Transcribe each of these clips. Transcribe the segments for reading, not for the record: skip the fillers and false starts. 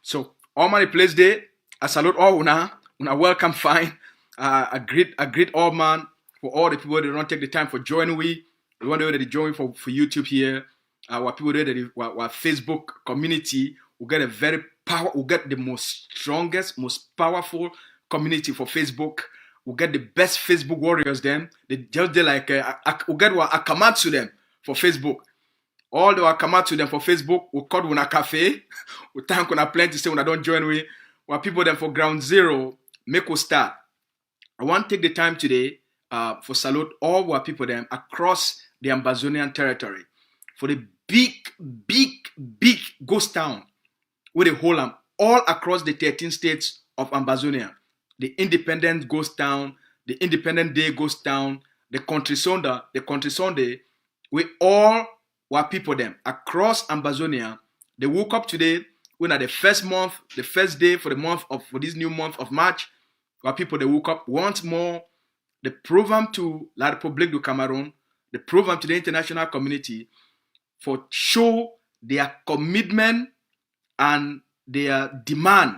So all man place there. I salute all una welcome fine. I greet all man for all the people that don't take the time for joining we. The one that they join for YouTube here. Our people there that our Facebook community will get a very power. Will get the most strongest, most powerful community for Facebook. We'll get the best Facebook warriors. Them they just they like we'll get what Akamatsu them for Facebook. All the will come out to them for Facebook. We'll call una cafe. We thank una plenty say una don't join we. Our people them for ground zero. Make us start. I want to take the time today for salute all our people them across the Ambazonian territory for the big ghost town where they hold them all across the 13 states of Ambazonia. The independent ghost town, the independent day ghost town, the country Sunday, we all were people them across Ambazonia. They woke up today when at the first day for this new month of March. Our people they woke up once more. They prove them to La République du Cameroon. They prove them to the international community for show their commitment and their demand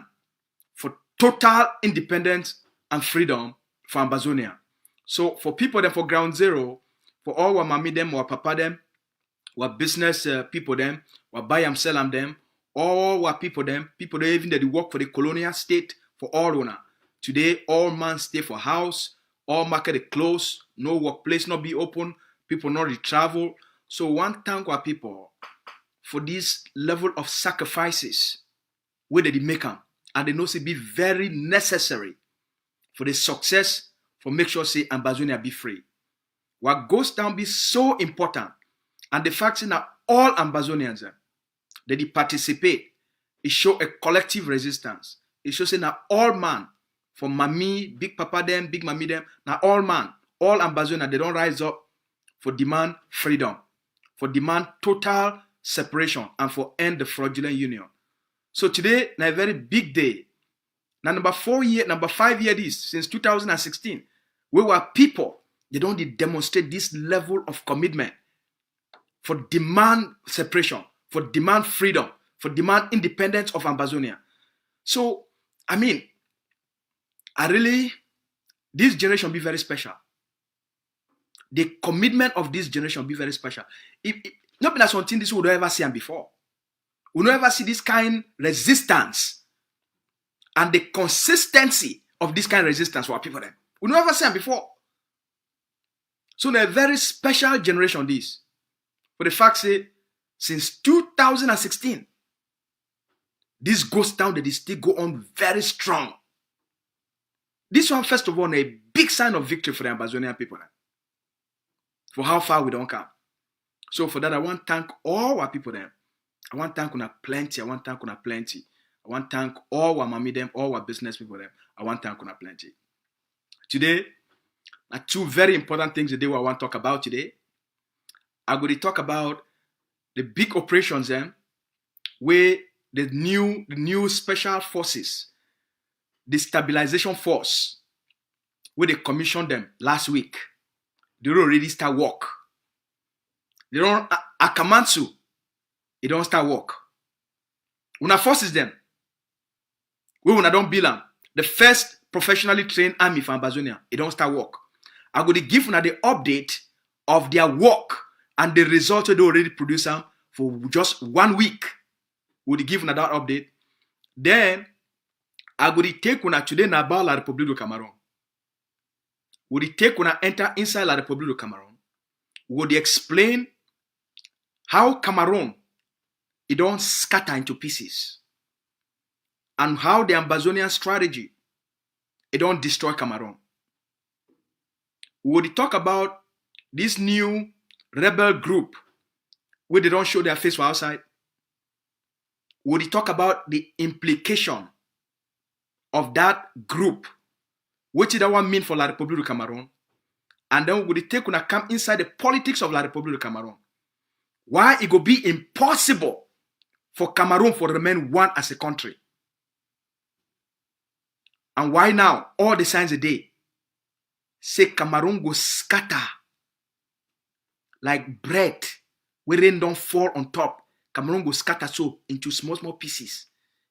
for total independence and freedom for Ambazonia. So for people them for ground zero, for all our mommy them, our papa them, our business people them, our buy and sell them, all our people them even that they work for the colonial state for all owner. Today, all man stay for house, all market is closed, no workplace not be open, people not travel. So one thank our people for this level of sacrifices where they make them, and they know it be very necessary for the success for make sure say Ambazonia be free. What goes down be so important, and the fact is that all Ambazonians that they participate, it show a collective resistance. It shows that all man, from mommy, big papa them, big mommy them, now all man, all Ambazonians, they don't rise up for demand freedom, for demand total separation, and for end the fraudulent union. So today, na a very big day. Now number 5 year this since 2016, we were people, they don't demonstrate this level of commitment for demand separation, for demand freedom, for demand independence of Ambazonia. So, I mean, this generation be very special. The commitment of this generation be very special. Not be that something this we don't ever see before. We don't ever see this kind resistance and the consistency of this kind of resistance for our people then. We don't ever see before. So they're a very special generation this. For the fact say, since 2016, this ghost town that is still go on very strong. This one, first of all, a big sign of victory for the Ambazonian people. For how far we don't come. So for that, I want to thank all our people there. I want to thank una plenty. I want to thank all our mommy them, all our business people there. I want to thank una plenty. Today, two very important things today I want to talk about today. I'm going to talk about the big operations where the new special forces, the stabilization force, where they commissioned them last week. They don't already start work. They don't Akamatsu. They don't start work. Una forces them. We una don't build them. The first professionally trained army for Ambazonia. It don't start work. I'm going to give una the update of their work and the results they already produce them for just 1 week. We'll give una that update. Then I'm going to take una today na about La République du Cameroon. We'll take una enter inside La République du Cameroon. We'll explain how Cameroon it don't scatter into pieces, and how the Ambazonian strategy it don't destroy Cameroon. We will talk about this new rebel group where they don't show their face for outside. We will talk about the implication of that group, which that one mean for La République du Cameroon, and then we will take una come inside the politics of La République du Cameroon. Why it will be impossible for Cameroon to remain one as a country. And why now, all the signs a day, say Cameroon go scatter like bread where rain don't fall on top. Cameroon go scatter so into small pieces.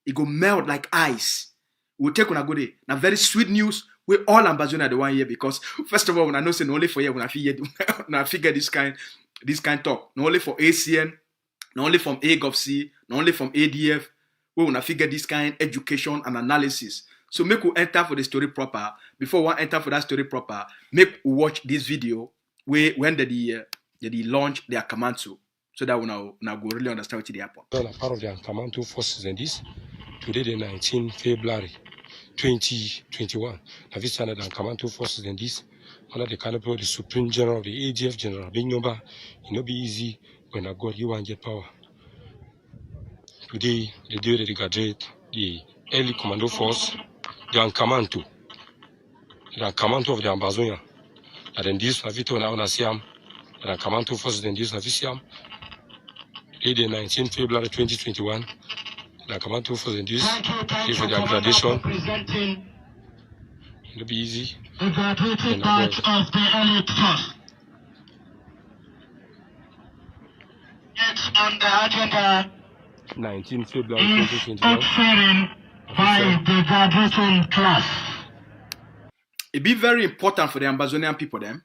It go melt like ice. We'll take on a good day. Now, very sweet news. We all Ambazonia the 1 year because first of all, when I know say only for you when I figure this kind talk. Not only for ACN, not only from AGOVC, not only from ADF. We wanna figure this kind education and analysis. So make we enter for the story proper. Before we enter for that story proper, make we watch this video when they launch their command so that we now go really understand what they happen. Part of the command forces and this today the 19 February 2021. Now this channel the command forces and this under the canopy of the Supreme General of the ADF General Binyomba. It will be easy when I got you and get power. Today, the day that they graduate the early commando force, they are command to. They are command of the Ambazonia. And then this Lavito now Nasiam, and a command force then this Lavisiam. The 19 February 2021, the command force and this for their graduation. It will be easy. The graduating batch of the elite force. It's on the agenda. 19 February 2021. Sharing by the graduating class. It be very important for the Ambazonian people them,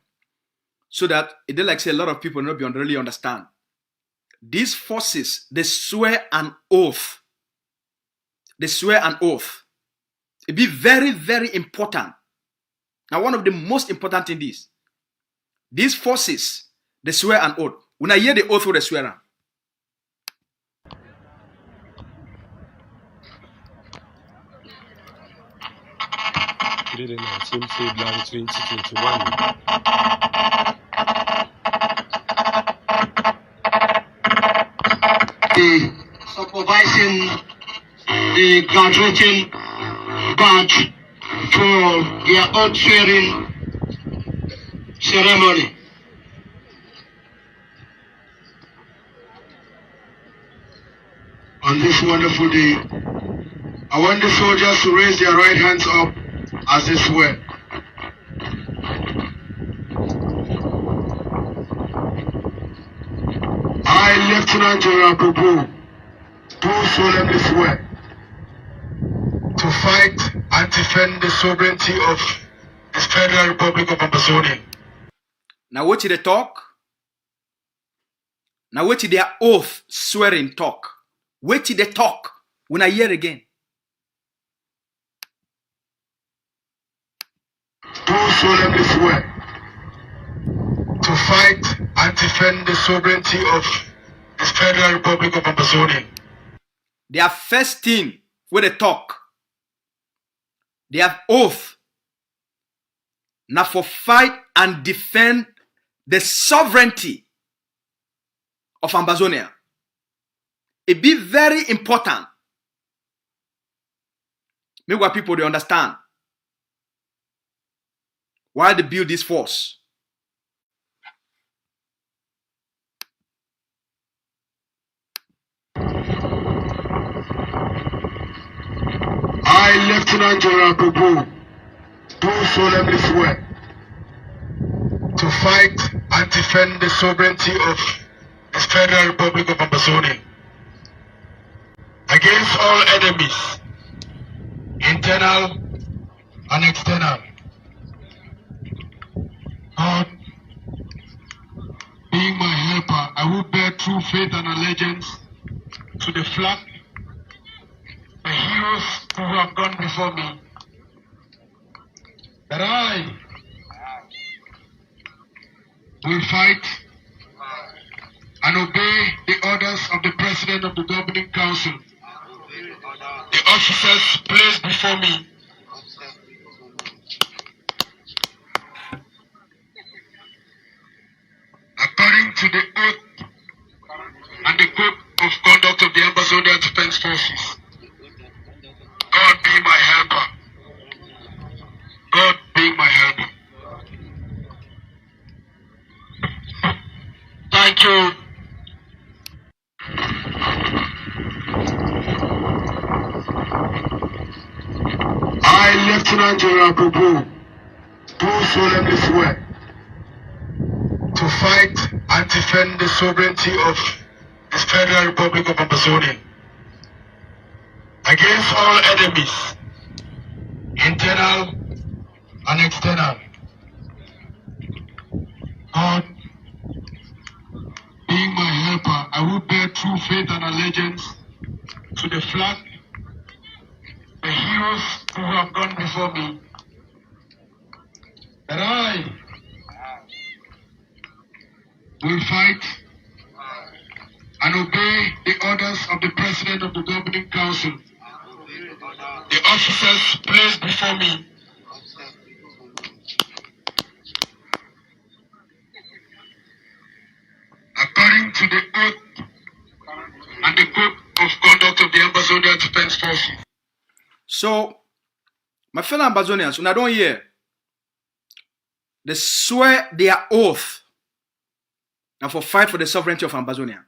so that it did like say a lot of people not really understand. These forces, they swear an oath. They swear an oath. It be very, very important. Now, one of the most important things is these forces, they swear an oath. When I hear the oath, they swear an. Today, 19 February 2021. The supervising the graduating batch for their oath swearing ceremony. On this wonderful day, I want the soldiers to raise their right hands up as they swear. I, Lieutenant General Bobo, do solemnly swear to fight and defend the sovereignty of the Federal Republic of Amazonia. Now what did they talk? Now what did their oath swearing talk? What did they talk? When I hear again. Do solemnly swear to fight and defend the sovereignty of the Federal Republic of Amazonia. Their first thing where they talk, they have oath now for fight and defend the sovereignty of Amazonia. It be very important. Make what people they understand why they build this force. I, Lieutenant General Bobo, do solemnly swear to fight and defend the sovereignty of the Federal Republic of Amazonia against all enemies, internal and external. God, being my helper, I will bear true faith and allegiance to the flag, the heroes who have gone before me, that I will fight and obey the orders of the President of the Governing Council, the officers placed before me, according to the oath and the code of conduct of the Ambassador Defense Forces. God be my helper. God be my helper. Thank you. I, Lieutenant General Bobo, do solemnly swear to fight and defend the sovereignty of the Federal Republic of Amazonia against all enemies, internal and external. God, being my helper, I will bear true faith and allegiance to the flag, the heroes who have gone before me, that I will fight and obey the orders of the President of the Governing Council, the officers placed before me, according to the oath and the code of conduct of the Ambazonian Defense Forces. So, my fellow Ambazonians, when I don't hear, they swear their oath now for fight for the sovereignty of Ambazonia.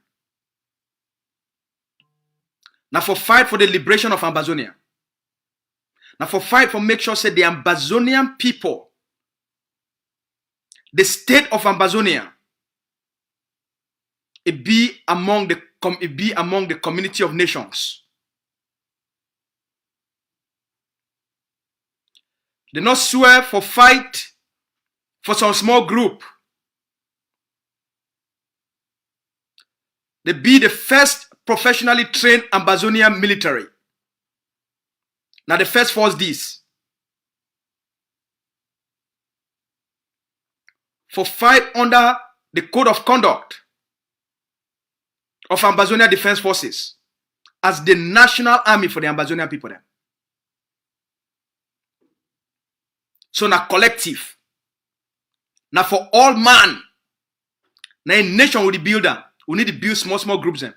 Now for fight for the liberation of Ambazonia. Now for fight for make sure say the Ambazonian people, the state of Ambazonia, it be among the community of nations. They not swear for fight for some small group. They be the first professionally trained Ambazonian military. Now the first force this. For fight under the code of conduct of Ambazonia Defense Forces as the national army for the Ambazonian people then. So now collective. Now for all man. Now a nation will build them. We need to build small groups then.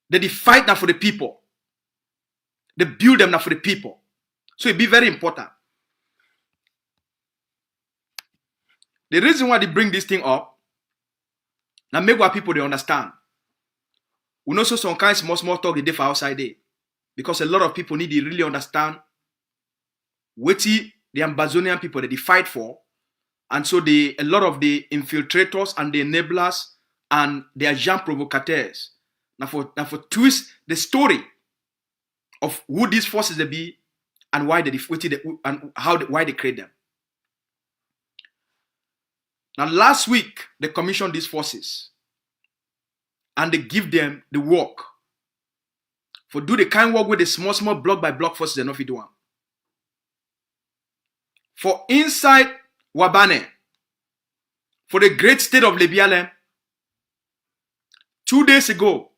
They fight now for the people. They build them now for the people. So it be very important. The reason why they bring this thing up, now make what people they understand. We know so some kind of small talk they do for outside there. Because a lot of people need to really understand what the Ambazonian people that they fight for. And so a lot of the infiltrators and the enablers and the agents provocateurs now for twist the story of who these forces they be and why why they create them. Now last week they commissioned these forces and they give them the work for do the kind of work with the small block by block forces they not fit do one. For inside Wabane, for the great state of Lebialem, 2 days ago,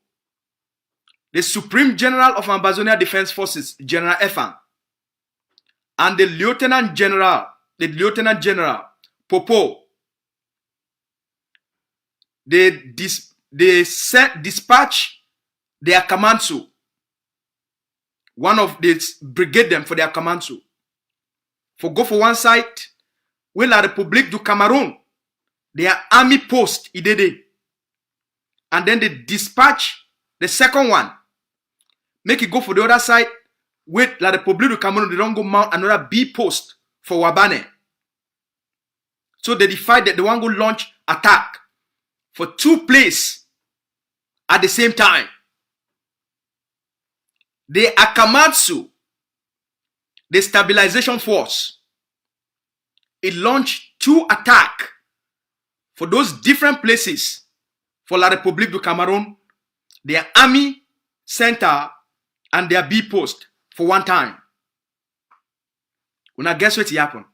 the Supreme General of Ambazonia Defense Forces, General Efan, and the Lieutenant General, Popo, they dispatch their commando, one of the brigade them for their commando, for go for one side, where La République du Cameroon, their army post, idede. And then they dispatch the second one, make it go for the other side, with La République du Cameroon, they don't go mount another B post for Wabane. So they decide that they want to go launch attack for 2 places at the same time. The Akamatsu, the stabilization force, it launched 2 attacks for those different places for La République du Cameroon, their army center and their B post for one time. When I guess what happened?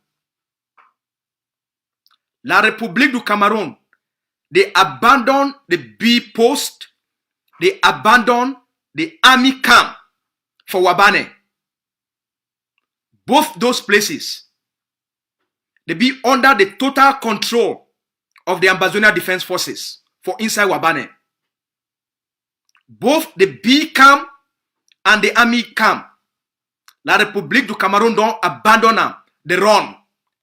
La République du Cameroon, they abandoned the B post, they abandoned the army camp for Wabane. Both those places, they be under the total control of the Ambazonia Defense Forces for inside Wabane. Both the B camp and the army camp, La République du Cameroon don't abandon them. They run.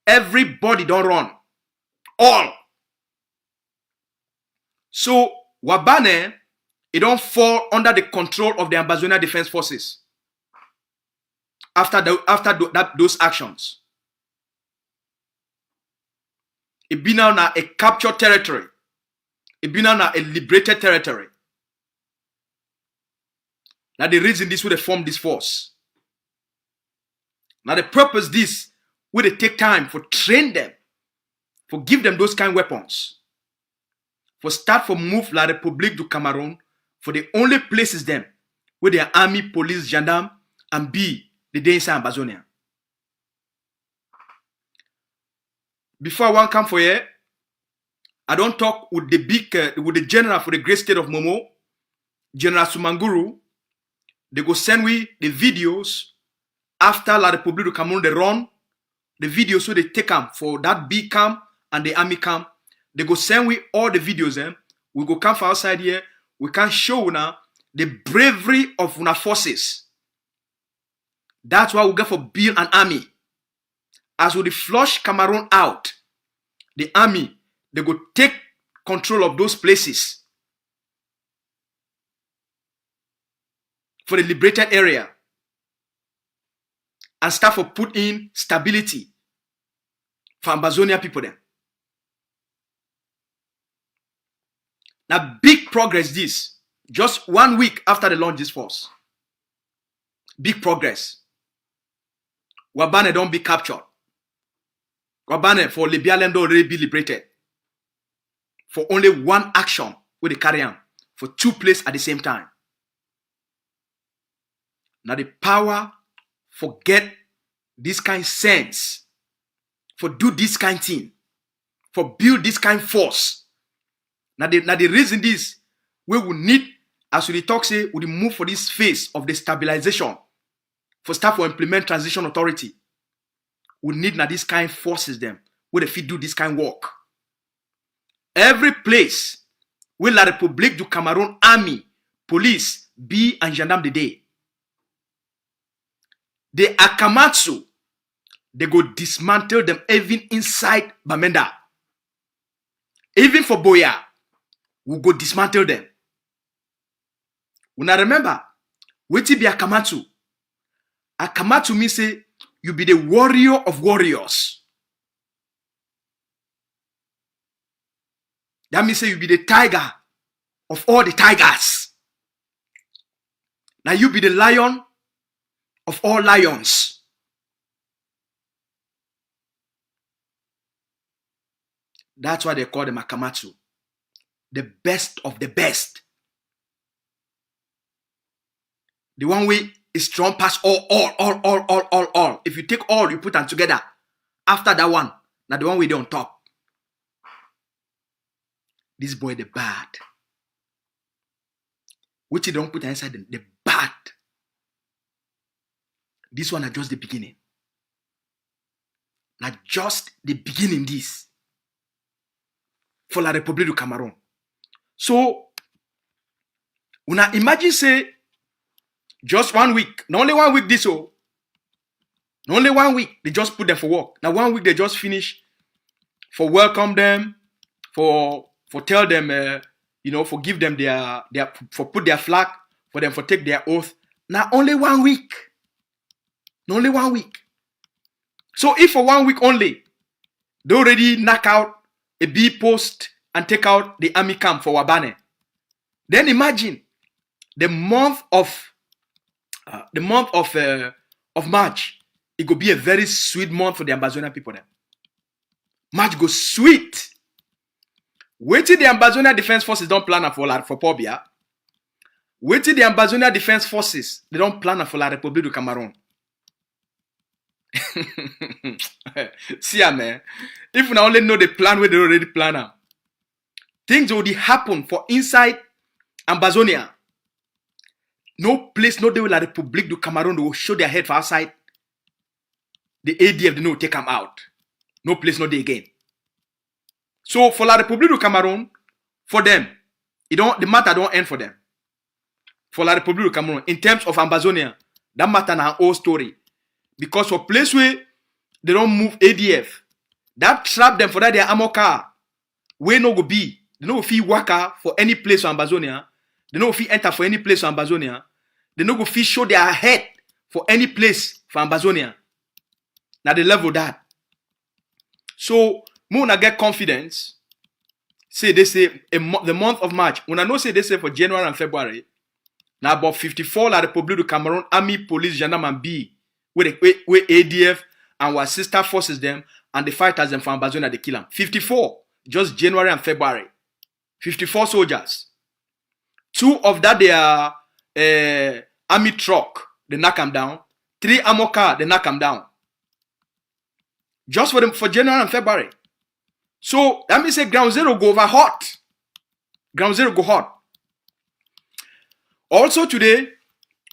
Everybody don't run. All. So Wabane, it don't fall under the control of the Ambazonia Defense Forces after those actions. It be now a captured territory. It be now a liberated territory. Now the reason this would form this force. Now the purpose this would take time for train them, for give them those kind of weapons, for start for move La République du Cameroon, for the only places them where their army, police, gendarme, and be the day inside Amazonia. Before I want come for here, I don't talk with the big, with the general for the great state of Momo, General Sumanguru. They go send we the videos after La République du Cameroon they run, the videos so they take them for that big camp and the army camp. They go send we all the videos them. We go come for outside here. We can show now the bravery of our forces. That's why we go for build an army. As we flush Cameroon out, the army, they go take control of those places for the liberated area and start for put in stability for Amazonia people then. Now big progress this, just 1 week after the launch this force. Big progress. Wabane don't be captured. Wabane for Libya land already be liberated. For only one action with the carry on for 2 places at the same time. Now the power for get this kind of sense, for do this kind of thing, for build this kind of force. Now the reason this, we will need, as we talk say, we move for this phase of the stabilization, for start for implement transition authority. We need now this kind of forces them, where they fit do this kind of work. Every place where La République du Cameroon army, police, be and gendarme the day. The Akamatsu, they go dismantle them even inside Bamenda. Even for Boya, we go dismantle them. Una remember, wetin be Akamatsu? Akamatsu means say you be the warrior of warriors. That means say you be the tiger of all the tigers. Now you be the lion of all lions. That's why they call them Akamatsu. The best of the best. The one way is strong past all. If you take all, you put them together. After that one, now the one way they on top. This boy, the bad. Which you don't put inside them, the bad. This one is just the beginning. Now just the beginning this. For La République du Cameroon. So, una imagine say, just 1 week, not only 1 week this not only 1 week, they just put them for work. Now 1 week they just finish for welcome them, for tell them, for give them their for put their flag, for them for take their oath. Now only 1 week. Not only 1 week. So if for 1 week only, they already knock out a B post and take out the army camp for Wabane. Then imagine the month of March. It could be a very sweet month for the Ambazonia people then. March goes sweet. Wait till the Ambazonia Defense Forces don't plan for Pobia. Wait till the Ambazonia Defense Forces they don't plan for La République du Cameroon. See, man. If we only know the plan where they already plan now, things will happen for inside Ambazonia. No place, no day where La République du Cameroon they will show their head for outside. The ADF they know take them out. No place, no day again. So for La République du Cameroon, for them, the matter don't end for them. For La République du Cameroon, in terms of Ambazonia, that matter na whole story. Because for place where they don't move ADF, that trap them for that their armor car, where no go be. They no go fit waka for any place on Ambazonia. They no go fit enter for any place on Ambazonia. They no go fit show their head for any place for Ambazonia. Now the level that. So, when I get confidence, say they say the month of March. When I know say they say for January and February, Now about 54 la Republic du Cameroon army, police, gendarme and B with ADF and our sister forces them and the fighters them from Ambazonia they kill them. 54 just January and February. 54 soldiers. 2 of that they are army truck, they knock them down. 3 armor car, they knock them down. Just for January and February. So that means say ground zero go over hot. Ground zero go hot. Also today,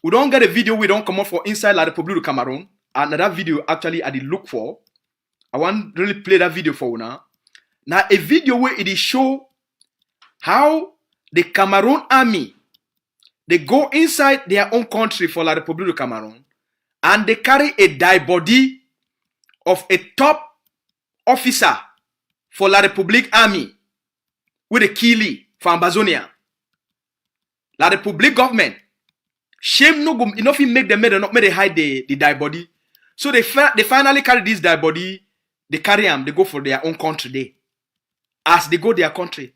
we don't get a video we don't come out for inside La Republic du Cameroon. And that video actually I did look for. I want to really play that video for you now. Now a video where it is show how the Cameroon army they go inside their own country for La Republic du Cameroon and they carry a dead body of a top officer for La Republic army with a killie for Ambazonia. La Republic government shame no go enough make them not make they hide the dead body. So they finally carry this dead body, they carry them, they go for their own country there. As they go their country.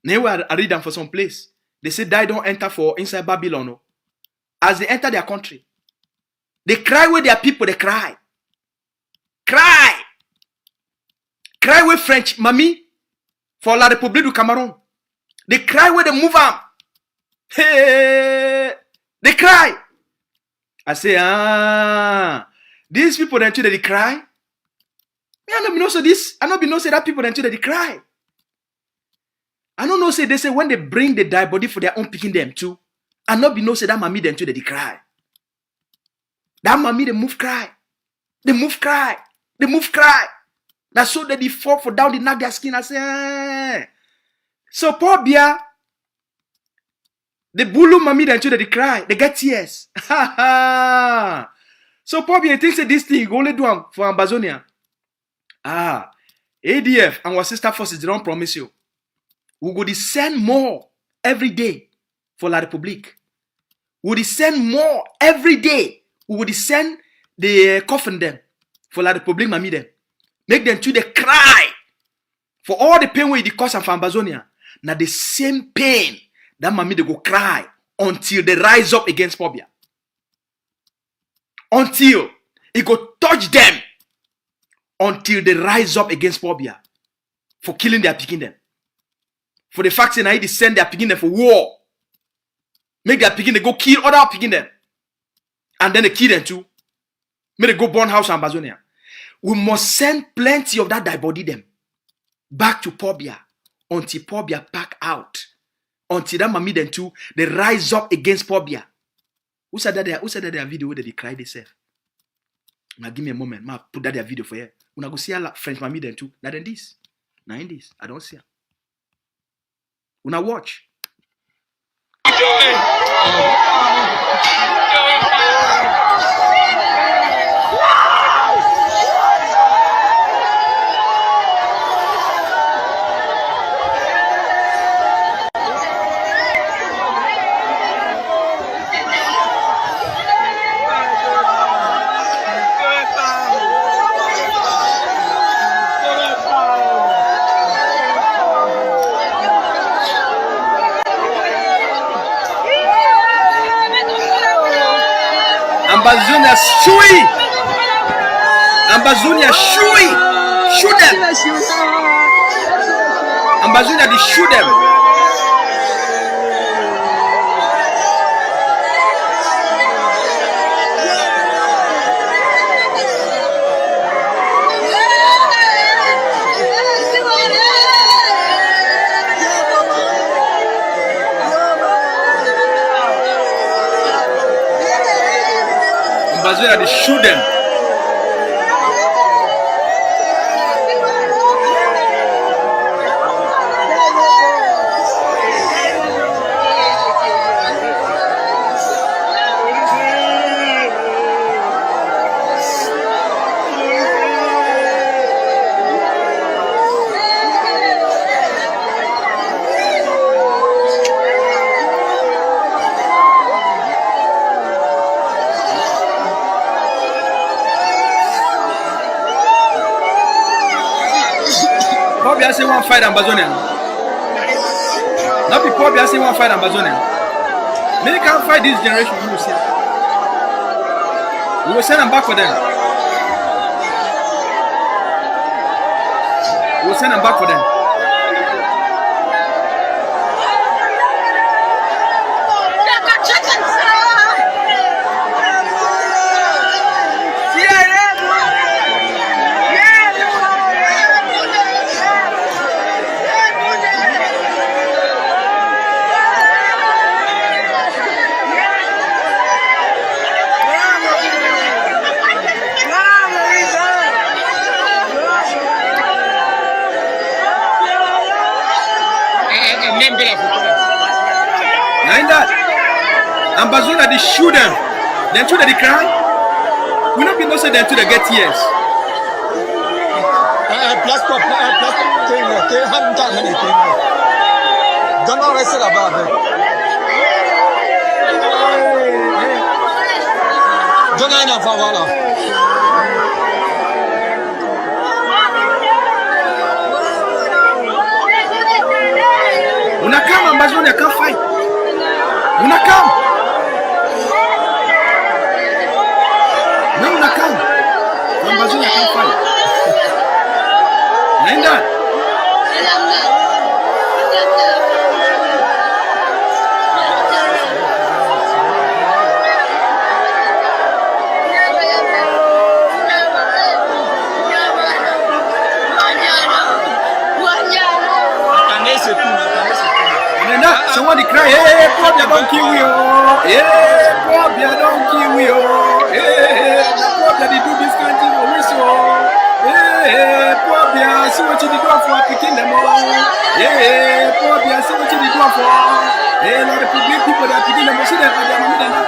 Now I read them for some place. They say die don't enter for inside Babylon. No. As they enter their country, they cry with their people, they cry. Cry with French mommy for La Republique du Cameroon. They cry with the move them. Hey, they cry. I say, these people then too they cry. Me, I don't know so this. I don't know say that people then too they cry. I don't know say they say when they bring the dead body for their own picking them too. I not be no say that mommy then too they cry. That mommy they move cry. They move cry. They move cry. That's so that they fall for down the knock their skin. I say, so poor Bia. The bulu mommy then too they cry. They get tears. So poor Bia thinks that this thing you only do for Ambazonia. ADF and our sister forces they don't promise you. We go to send more every day for La Republique. We will send more every day. We will send the coffin them for La Republique, mammy them. Make them to the cry for all the pain we cause of Ambazonia. Now the same pain that mammy they go cry until they rise up against Pobia. Until it go touch them. Until they rise up against Pobia for killing their picking them. For the fact that they send their picking them for war. Make their picking they go kill other picking them. And then they kill them too. Make they go burn house in Ambazonia. We must send plenty of that dead body them back to Pobia until Pobia pack out. Until that mammy them too, they rise up against Pobia. Who said that their video where they cry themselves? Now give me a moment. Ma put that their video for you. When I go see a French mammy them too. Now then this. Now in this. I don't see her. When I watch. Ambazonia shui. Ambazonia shui. Shoot them. Ambazonia they shoot them. Ambazonia they shoot them. Pobia say one fight Ambazonia. Not be Pobia say one fight Ambazonia. Many can't fight this generation. We will see. We will send them back for them. We will send them back for them. Ambazuna they shoot them, then to they cry. We not be no say them to they get tears. Place quoi, t'es hamta mani t'es. Donne un reste là-bas. Donne un enfant voilà. On a come Ambazuna can't fight. On a come. Ambazuna can't fight. Naenda. Somebody cry, hey, Pobia don't kill you, hey, Pobia don't kill you, hey, Pobia they do this kind of thing for me, so, hey, Pobia, see what you did for picking them all, hey, Pobia, see what you did for, hey, lot of people that are picking them, see them, they are not.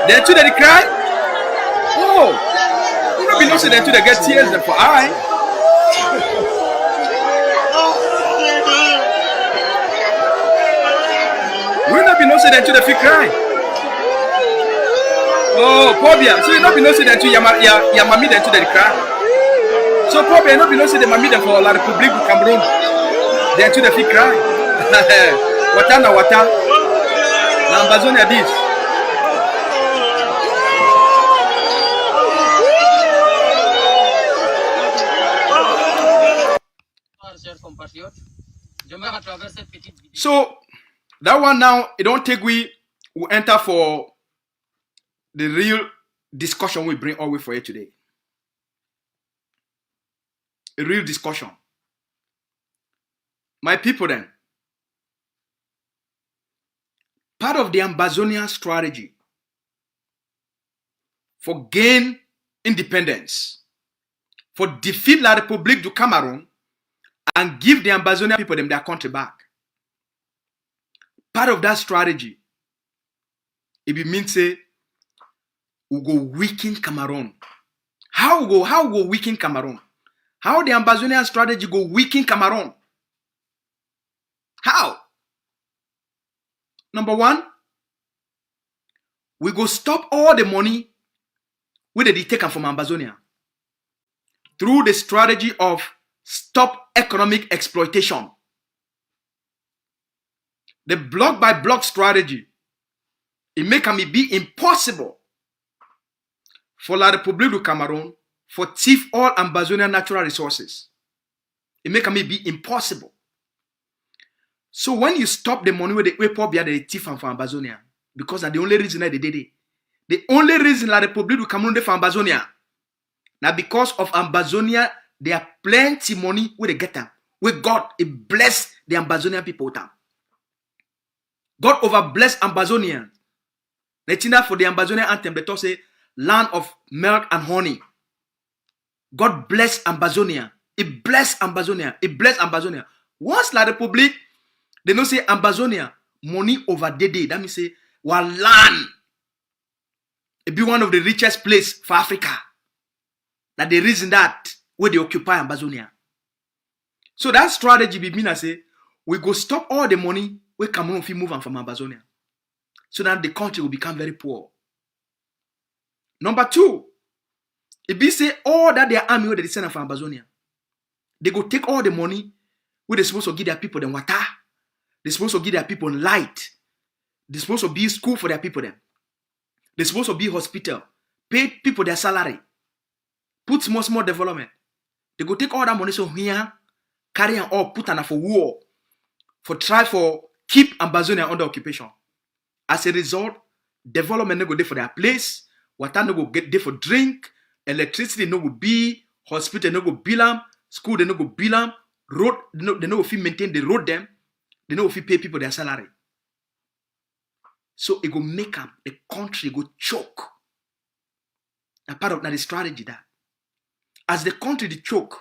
Then too they cry. Oh, you know, we don't say that too they get tears for eye. We not be no say that too they feel cry. Oh, Pobia. So you not be no say that too your mommy then too they cry. So Pobia not be no say the mommy then for La République du Cameroon. Then too they feel cry. Wata na wata. Na Ambazonia this. So that one now, it don't take we enter for the real discussion we bring all the way for you today. A real discussion. My people then, part of the Ambazonian strategy for gain independence, for defeat La République du Cameroon, and give the Ambazonian people them their country back. Part of that strategy, it means say we go weaken Cameroon. How we go weaken Cameroon? How the Ambazonian strategy go weaken Cameroon? How? Number one, we go stop all the money we they taken from Ambazonia through the strategy of stop economic exploitation. The block by block strategy, it make it be impossible for La République du Cameroon for thief all Ambazonian natural resources. It make it be impossible. So when you stop the money where they thief from Ambazonia, because that's the only reason that they did it. The only reason La République du Cameroon for Ambazonia, now because of Ambazonia, there are plenty money where they get them. Where God bless the Ambazonian people with them. God over bless Ambazonians. For the Ambazonian anthem, they talk say land of milk and honey. God bless Ambazonia. It bless Ambazonia. It bless Ambazonia. Once La République, they don't say Ambazonia, money over day. That means say, while land, it be one of the richest place for Africa. That the reason that where they occupy Ambazonia. So that strategy be mean I say we go stop all the money we Cameroon fi move from Amazonia. So that the country will become very poor. Number two, it be say all that their army where they send from Amazonia, they go take all the money where they supposed to give their people them water, they supposed to give their people light, they supposed to be school for their people them, they supposed to be hospital, pay people their salary, put small development. They go take all that money so here, carry and all put on for war, for try for keep Amazonia under occupation. As a result, development no go there for their place, water no go get there for drink, electricity no go be, hospital no go bill them, school they no go bill them, road they no go fit maintain the road them, they no go fit pay people their salary. So it go make them the country go choke. A part of that strategy that as the country they choke,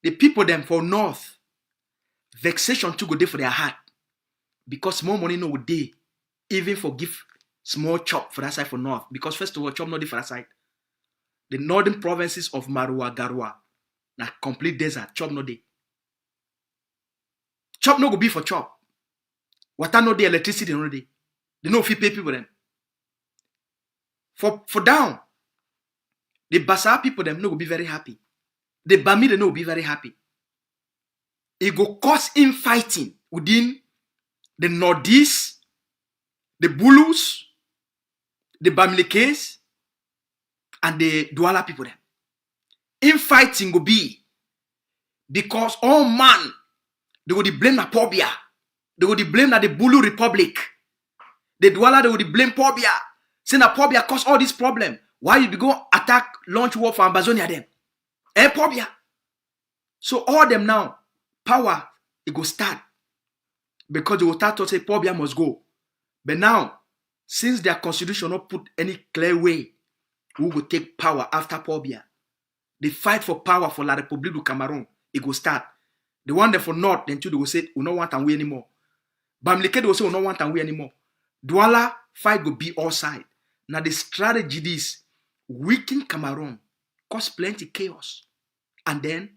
the people them for north, vexation to go there for their heart because more money no go dey. Even for give small chop for that side for north. Because first of all, chop not there for that side. The northern provinces of Marua, Garua, na complete desert, chop no dey. Chop no go be for chop. Water no dey, electricity no dey. They no fit pay people them. For down, the Basa people them no go be very happy. The Bami they no go be very happy. It go cause infighting within the northeast, the Bulus, the Bamilekes, and the Douala people them. Infighting go be because all man they go blame na Pobia. They go blame na the Bulu Republic. The Douala they go blame Pobia. Say na Pobia cause all this problem. Why you be go attack launch war for Amazonia then? Pobia. So all them now power it go start because they will start to say Pobia must go. But now, since their constitution not put any clear way who will take power after Pobia, the fight for power for La République du Cameroon, it will start. The one that for North, then too, they will say, we don't want and we anymore. Bamileke, they will say, we don't want and we anymore. Douala, fight will be all side. Now the strategy is weaken Cameroon, cause plenty chaos. And then,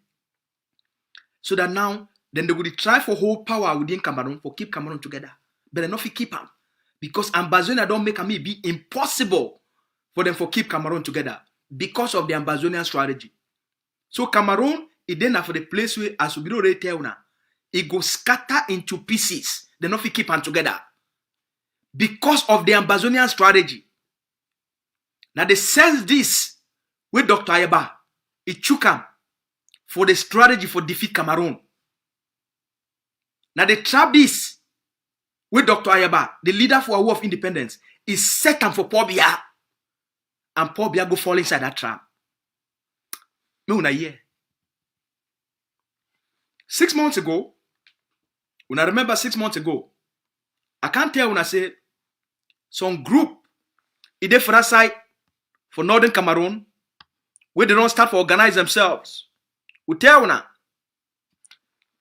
so that now, then they will try for hold power within Cameroon, for keep Cameroon together. But they not keep them. Because Ambazonian don't make me be impossible for them for keep Cameroon together because of the Ambazonian strategy. So Cameroon, it then for the place where as we already tell now, it go scatter into pieces. They not keep them together because of the Ambazonian strategy. Now they sense this with Dr. Ayaba. It took him for the strategy for defeat Cameroon. Now they trap this with Dr. Ayaba, the leader for a war of independence, is set up for Pobia. And Pobia go fall inside that trap. Me una year. 6 months ago, when I remember 6 months ago, I can't tell when I say some group in the for side for Northern Cameroon, where they don't start to organize themselves. We tell when I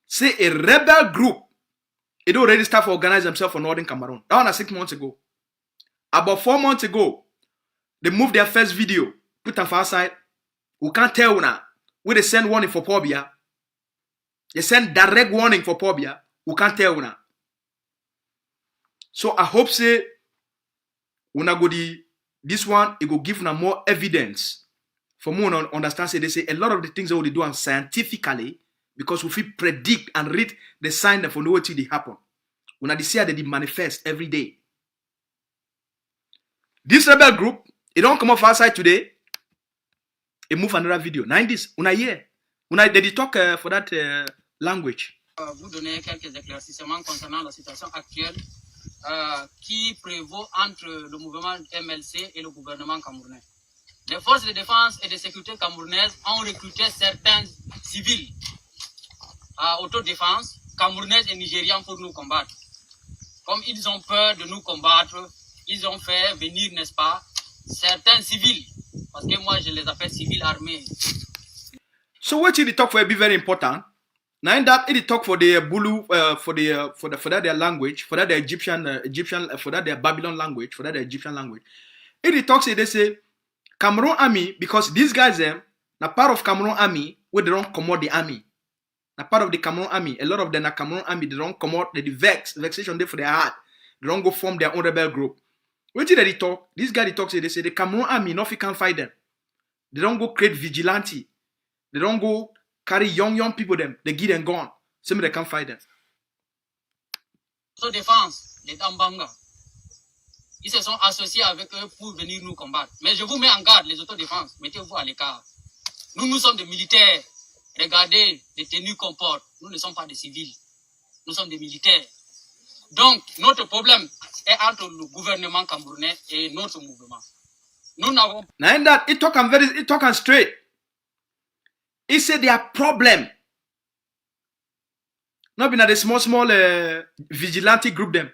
say a rebel group. It already start to organize themselves for Northern Cameroon. That was 6 months ago. About 4 months ago, they moved their first video, put them far side. We can't tell now. Where they send warning for Pobia. They send direct warning for Pobia. We can't tell now. So I hope say when I go this one, it will give now more evidence for more to understand. Say they say a lot of the things that we do scientifically. Because if we predict and read the sign that for know what they happen. When I see how they manifest every day. This rebel group, it don't come off outside today. It move another video. 90s, una hear. Una they talk for that language. Vous donner quelques éclaircissements concernant la situation actuelle qui prévaut entre le mouvement MLC et le gouvernement camerounais. Les forces de défense et de sécurité camerounaises ont recruté certains civils à autodéfense, camerounaises et nigérians pour nous combattre. Comme ils ont peur de nous combattre, ils ont fait venir, n'est-ce pas, certains civils. Parce que moi, je les appelle civils armés. So what you talk for be very important. Now in that it talk for the Bulu, for that their language, for that the Egyptian, for that their Babylon language, for that the Egyptian language. It talks they say Cameroon army because these guys them, na part of Cameroon army where they don't command the army. na part of the Cameroon army. A lot of them are Cameroon army. They don't come out. They vexation there for their heart. They don't go form their own rebel group. What did they talk? This guy they talk say they say the Cameroon army, no, if you can't fight them. They don't go create vigilante. They don't go carry young people them. They give them gun. Some they can't fight them. Autodéfense, les Dambanga, ils se sont associés avec eux pour venir nous combattre. Mais je vous mets en garde, les autodéfenses, mettez-vous à l'écart. Nous sommes des militaires. Regardez les tenues qu'on porte. Nous ne sommes pas des civils. Nous sommes des militaires. Donc, notre problème est entre le gouvernement camerounais et notre mouvement. Nous n'avons pas... Now in that, it talking straight. He said their problem. Not been at the small vigilante group them.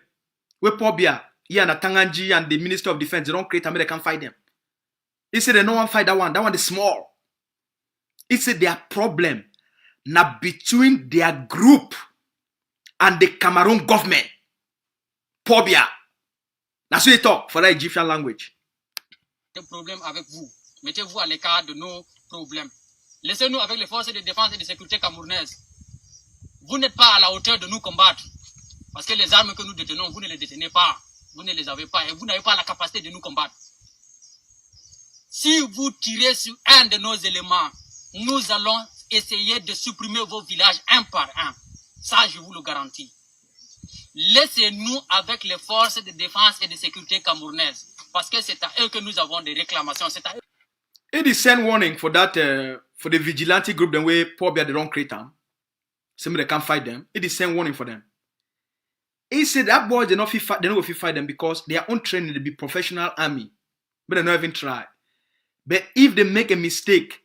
Where Pobia, here and Tanganji and the Minister of Defense, they don't create American fight them. He said they no one fight that one. That one is small. He said their problem now between their group and the Cameroon government. Pobia. That's what he talk for the Egyptian language. Des problèmes avec vous. Mettez-vous à l'écart de nos problèmes. Laissez-nous avec les forces de défense et de sécurité camerounaises. Vous n'êtes pas à la hauteur de nous combattre. Parce que les armes que nous détenons, vous ne les détenez pas. Vous ne les avez pas et vous n'avez pas la capacité de nous combattre. Si vous tirez sur un de nos éléments, nous allons essayer de supprimer vos villages un par un. Ça, je vous le garantis. Laissez-nous avec les forces de défense et de sécurité camerounaises. Parce que c'est à eux que nous avons des réclamations. C'est à eux. It is send warning for that for the vigilante group the way Pobia they don't create them. Somebody can't fight them. It is send warning for them. He said that boys they not fight them because their own training they be professional army. But they not even try. But if they make a mistake,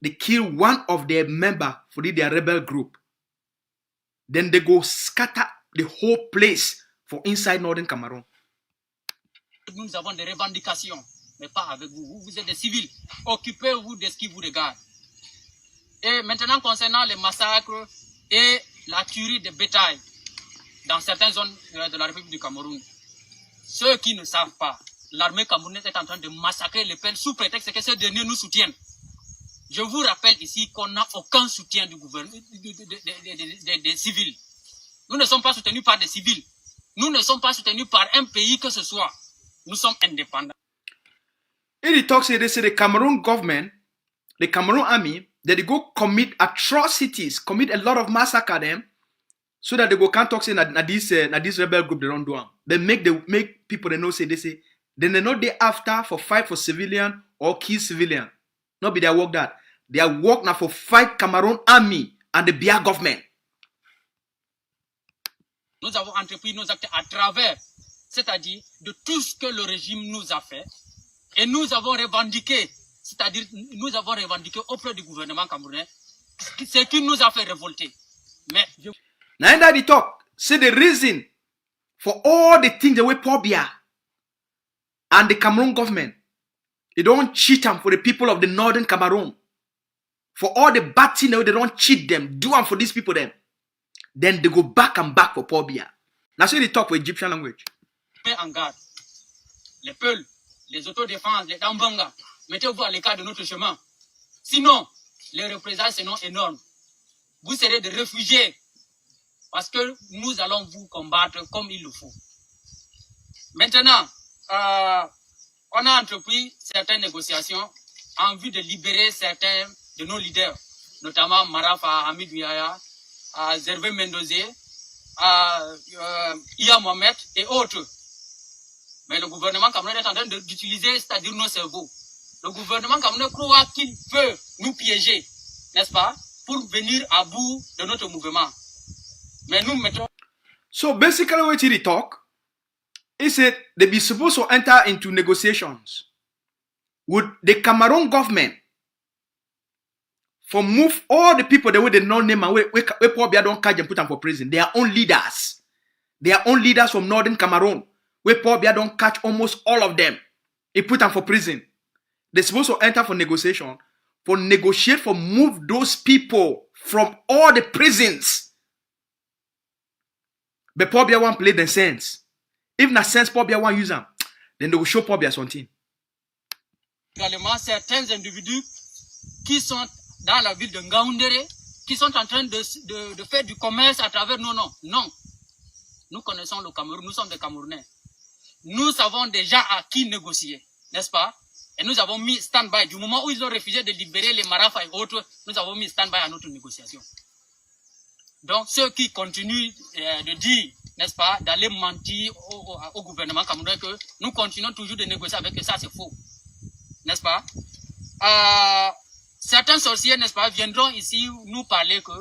they kill one of their member for their rebel group, then they go scatter the whole place for inside northern Cameroon. Nous avons des revendications, mais pas avec vous. Vous êtes des civils. Occupez-vous de ce qui vous regarde. Et maintenant, concernant les massacres et la tuerie de bétail dans certaines zones de la République du Cameroun, ceux qui ne savent pas, l'armée camerounaise est en train de massacrer les peuples sous prétexte que ces derniers nous soutiennent. Je vous rappelle ici qu'on n'a aucun soutien du gouvernement, des civils. Nous ne sommes pas soutenus par des civils. Nous ne sommes pas soutenus par un pays que ce soit. Nous sommes indépendants. It talks they say the Cameroon government, the Cameroon army, that they go commit atrocities, commit a lot of massacre them, so that they go can't talk say na this rebel group they don't do them. They make people they know say then they know they after for fight for civilian or kill civilian. Not be their work that. Their work now for fight Cameroon army and the Bia government. Nous avons entrepris nos actes à travers, c'est-à-dire de tout ce que le régime nous a fait, et nous avons revendiqué, c'est-à-dire nous avons revendiqué auprès du gouvernement camerounais ce qui nous a fait révolter. Mais now that he talk, say the reason for all the things that we Pobia and the Cameroon government, they don't cheat them for the people of the northern Cameroon. For all the bad things they don't cheat them, do them for these people them. Then they go back and back for Pobia. That's why they talk with Egyptian language. Mettez en garde les Peuls, les autodéfenses, les Dambanga, mettez-vous à l'écart de notre chemin. Sinon, les représailles seront énormes. Vous serez des réfugiés parce que nous allons vous combattre comme il le faut. Maintenant, on a entrepris certaines négociations en vue de libérer certains de nos leaders, notamment Marafa Hamid Miaya, Zervé Mendozé, Iya Mohamed et autres. Mais le gouvernement camerounais est en train d'utiliser, c'est-à-dire nos cerveaux. Le gouvernement camerounais croit qu'il peut nous piéger, n'est-ce pas, pour venir à bout de notre mouvement. Mais nous mettons... So basically what he talk, he said they be supposed to enter into negotiations with the Cameroon government for move all the people the way they know name and we probably don't catch and put them for prison. Their own leaders. Their own leaders from northern Cameroon. We probably don't catch almost all of them. He put them for prison. They're supposed to enter for negotiation. For negotiate for move those people from all the prisons. But probably won't play the sense. If na sense probably won't use them, then they will show probably something. Également certains individus qui sont dans la ville de Ngaoundéré qui sont en train de faire du commerce à travers nos noms. Non. Nous connaissons le Cameroun, nous sommes des Camerounais. Nous savons déjà à qui négocier, n'est-ce pas? Et nous avons mis stand-by. Du moment où ils ont refusé de libérer les Marafas et autres, nous avons mis stand-by à notre négociation. Donc, ceux qui continuent de dire, n'est-ce pas, d'aller mentir au gouvernement camerounais que nous continuons toujours de négocier avec eux, ça c'est faux. N'est-ce pas? Certains sorciers, n'est-ce pas, viendront ici nous parler que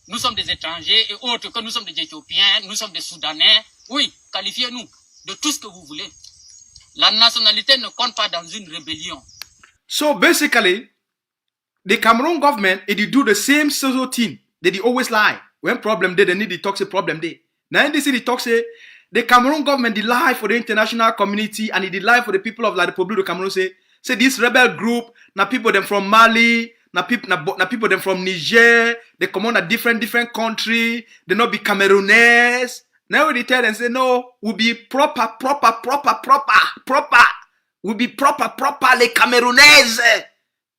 nous sommes des étrangers et autres, que nous sommes des Éthiopiens, nous sommes des Soudanais. Oui, qualifiez-nous de tout ce que vous voulez. La nationalité ne compte pas dans une rébellion. So basically, the Cameroon government, they do the same sort of thing. They always lie. When problem there, they need to talk say problem there. Now in this they talk say the Cameroon government they lie for the international community and they lie for the people of la Republic of Cameroon. Say this rebel group, now people them from Mali, now people them from Niger, they come on a different country, they not be Cameroonese. Now they tell them say no, we be proper. We be properly Cameroonese.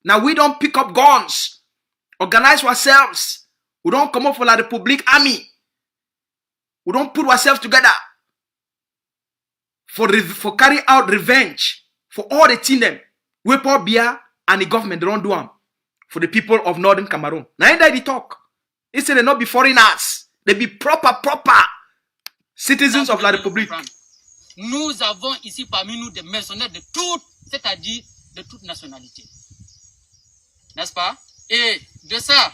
Now we don't pick up guns, organize ourselves. We don't come up for la Republic Army. We don't put ourselves together for carry out revenge for all the things them. We pour beer and the government they don't do them for the people of Northern Cameroon. Now that they talk. They say they not be foreigners. They be proper citizens of la République. Nous avons ici parmi nous des mercenaires de toutes, c'est-à-dire de toute nationalité. N'est-ce pas? Et de ça,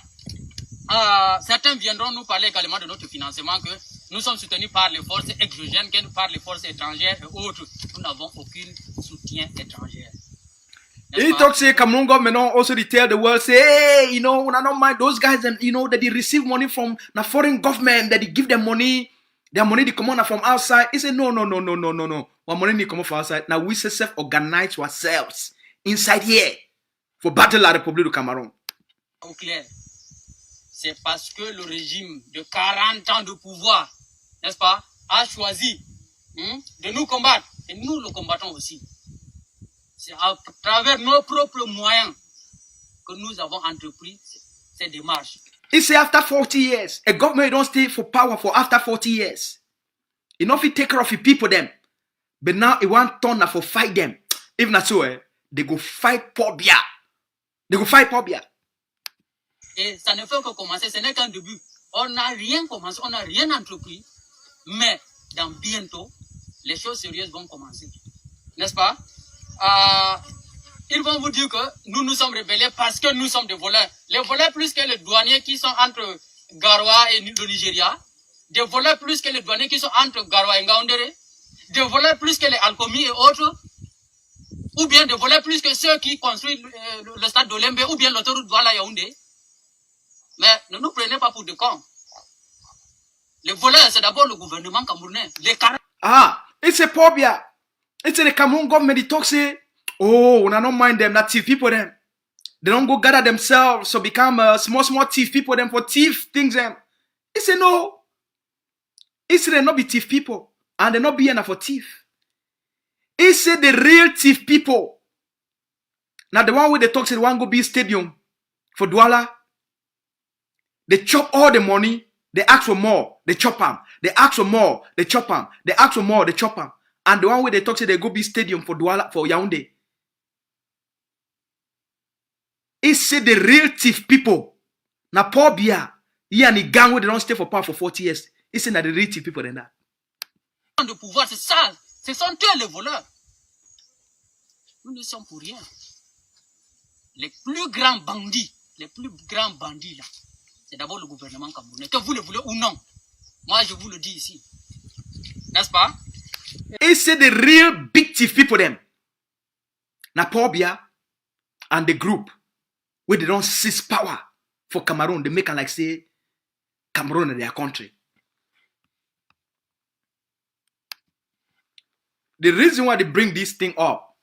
certains viendront nous parler également de notre financement, que nous sommes soutenus par les forces exogènes, par les forces étrangères et autres. Nous n'avons aucun soutien étranger. He talks say Cameroon government also they tell the world say, hey, you know, I don't mind those guys and you know that they receive money from the foreign government, that they give them money. Their money they come on from outside. He said, no. What money they come on from outside. Now we self-organize ourselves inside here for battle la République du Cameroun. Au clair, c'est parce que le régime de 40 ans de pouvoir, n'est-ce pas, a choisi de nous combattre. Et nous le combattons aussi. C'est à travers nos propres moyens que nous avons entrepris ces démarches. He say after 40 years, a government don't stay for power for after 40 years. Enough he take care of the people them. But now he want turn for fight them. If not so, they go fight Pobia. Et ça ne fait que commencer, ce n'est qu'un début. On n'a rien commencé, on n'a rien entrepris. Mais dans bientôt, les choses sérieuses vont commencer. N'est-ce pas? Ils vont vous dire que nous sommes rebellés parce que nous sommes des voleurs. Les voleurs plus que les douaniers qui sont entre Garoua et le Nigeria. Des voleurs plus que les douaniers qui sont entre Garoua et Ngaoundéré. Des voleurs plus que les Alcomi et autres. Ou bien des voleurs plus que ceux qui construisent le stade d'Olembe ou bien l'autoroute Douala-Yaoundé. Mais ne nous prenez pas pour des cons. Les voleurs, c'est d'abord le gouvernement camerounais. It's a Pobia. It's the Cameroon government, they talk say, oh, we don't mind them, that thief people them. They don't go gather themselves, so become small thief people them for thief things them. He say no. He say they not be thief people, and they not be enough for thief. He say the real thief people. Now the one where they talk say the one go be stadium for Douala. They chop all the money, they ask for more, they chop them. They ask for more, they chop them. They ask for more, they chop them. And the one where they talk say they go be stadium for Douala, for Yaoundé. He said the real thief people. Now Paul Biya, he and the gang where they don't stay for power for 40 years. He said that the real thief people than that. De pouvoir, c'est ça. Ce sont eux les voleurs. Nous ne sommes pour rien. Les plus grands bandits là, c'est d'abord le gouvernement camerounais. Que vous le voulez ou non. Moi je vous le dis ici. N'est-ce pas? He said the real big thief people them. Now Paul Biya and the group where they don't seize power for Cameroon, they make it like say Cameroon is their country. The reason why they bring this thing up,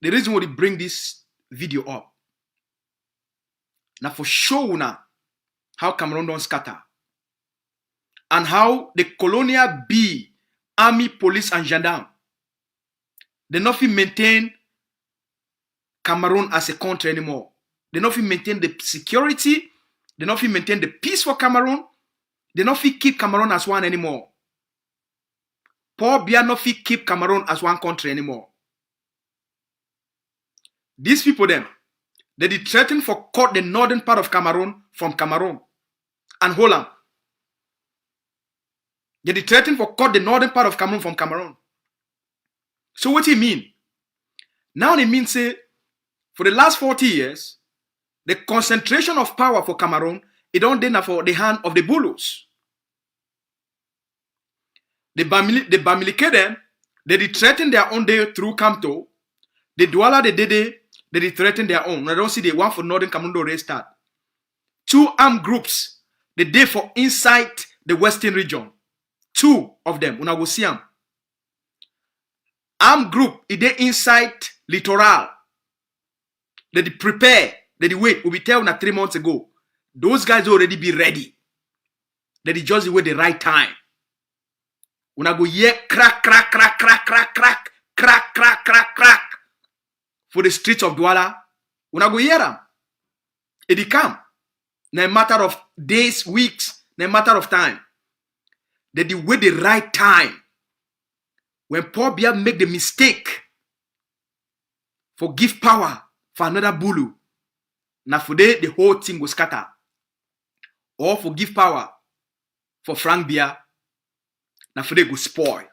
the reason why they bring this video up, now for show now how Cameroon don't scatter. And how the colonial be army, police, and gendarme, they not maintain Cameroon as a country anymore. They not fit maintain the security. They not fit maintain the peace for Cameroon. They not fit keep Cameroon as one anymore. Paul Biya not fit keep Cameroon as one country anymore. These people then, they threaten for cut the northern part of Cameroon from Cameroon and Holland. They threaten for cut the northern part of Cameroon from Cameroon. So what do it mean? Now it means say, for the last 40 years, the concentration of power for Cameroon, it don't deny for the hand of the Bulus. The Bamileke them, they threaten their own day through Kamto. The Douala, the Dede, they threaten their own. I don't see the one for Northern Cameroon to restart. 2 armed groups, the day for inside the Western region. 2 of them, una go see them. Armed group, it they inside littoral. They prepare, they wait. We tell una 3 months ago. Those guys already be ready. They just wait the right time. Una go hear crack, crack, crack, crack, crack, crack, crack, crack, crack, crack. For the streets of Douala. Una go hear them. It come. No matter of days, weeks, no matter of time. They wait the right time. When Paul Biya make the mistake for give power for another Bulu, now for the whole thing will scatter. Or for give power for Frank Biya, now for they go spoil.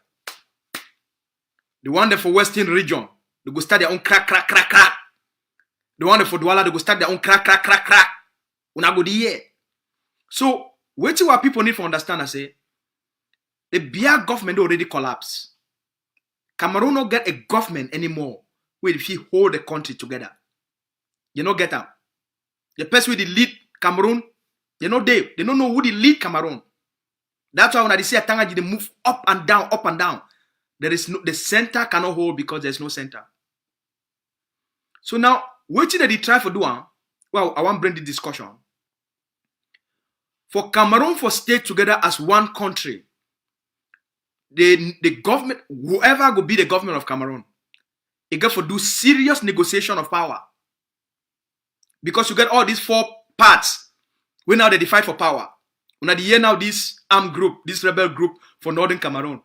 The one that for Western region, they go start their own crack, crack, crack, crack. The one that for Douala, they go start their own crack, crack, crack, crack. Una go the year. So, what people need to understand, I say, the Biya government already collapsed. Cameroon don't get a government anymore where if he hold the country together. You don't get them. The person with the lead Cameroon, they don't know who the lead Cameroon. That's why when they say Atangaji, they move up and down, up and down. There is no, the center cannot hold because there's no center. So now, what did they try for doing? Well, I want to bring the discussion. For Cameroon for stay together as one country, the government, whoever will be the government of Cameroon, it got to do serious negotiation of power. Because you get all these 4 parts. We now they fight for power. When they hear now this armed group, this rebel group for Northern Cameroon,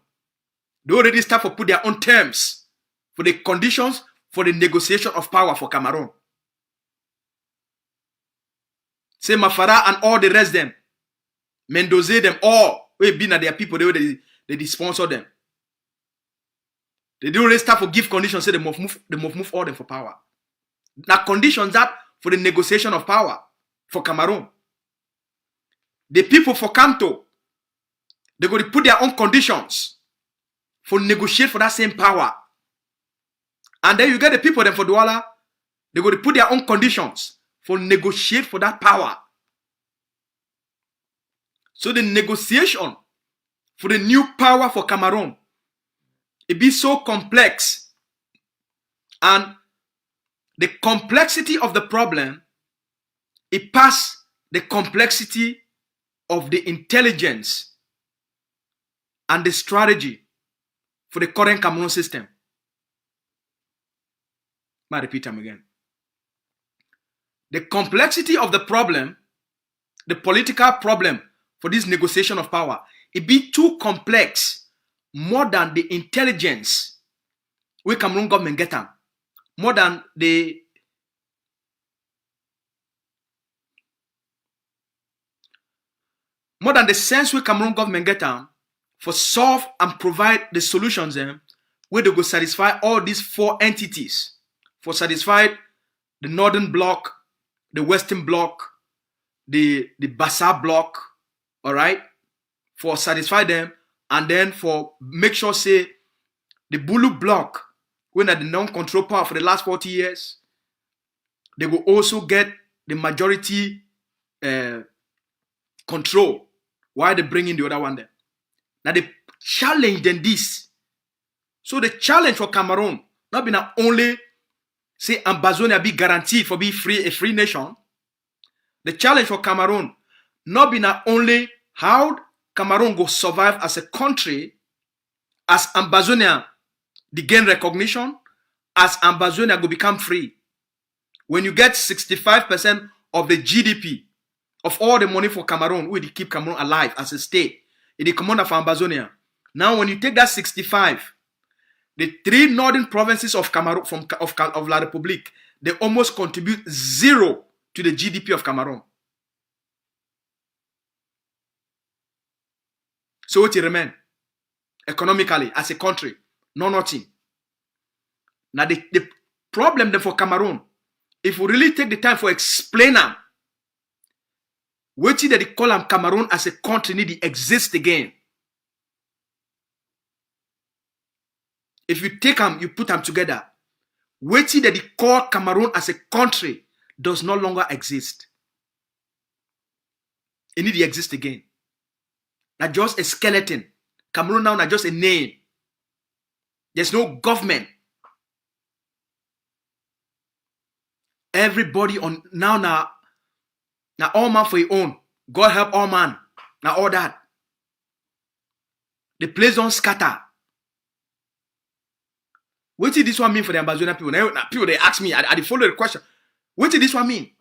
they already start to put their own terms for the conditions for the negotiation of power for Cameroon. Say Mafara and all the rest them, Mendoza them all, we been at their people, they sponsor them. They don't already start for give conditions, say they must move all them for power. Now conditions that for the negotiation of power for Cameroon. The people for Kanto, they're going to put their own conditions for negotiate for that same power. And then you get the people then for Douala, they're going to put their own conditions for negotiate for that power. So the negotiation for the new power for Cameroon, it be so complex. And the complexity of the problem, it passed the complexity of the intelligence and the strategy for the current Cameroon system. I repeat them again. The complexity of the problem, the political problem for this negotiation of power, it be too complex, more than the intelligence we Cameroon government get them, more than the sense we Cameroon government get them for solve and provide the solutions where they go satisfy all these 4 entities, for satisfy the Northern Bloc, the Western Bloc, the Bassa Bloc, all right, for satisfy them, and then for make sure say the Bulu Bloc, when at the non-control power for the last 40 years, they will also get the majority control while they bring in the other one there. Now the challenge then this. So the challenge for Cameroon, not be not only say Ambazonia be guaranteed for be free, a free nation. The challenge for Cameroon, not be not only how Cameroon go survive as a country, as Ambazonia they gain recognition, as Ambazonia go become free. When you get 65% of the GDP of all the money for Cameroon, we keep Cameroon alive as a state. It is command of Ambazonia. Now, when you take that 65, the 3 northern provinces of Cameroon of La République, they almost contribute 0 to the GDP of Cameroon. So what it remain economically as a country? No nothing. Now the problem then for Cameroon, if we really take the time for explain them, what that they call them Cameroon as a country need to exist again. If you take them, you put them together, what that they call Cameroon as a country does no longer exist. It need to exist again. Not just a skeleton. Cameroon now not just a name. There's no government. Everybody on now all man for your own. God help all man. Now all that. The place don't scatter. What did this one mean for the Ambazonian people? Now people they ask me, I follow the question. What did this one mean?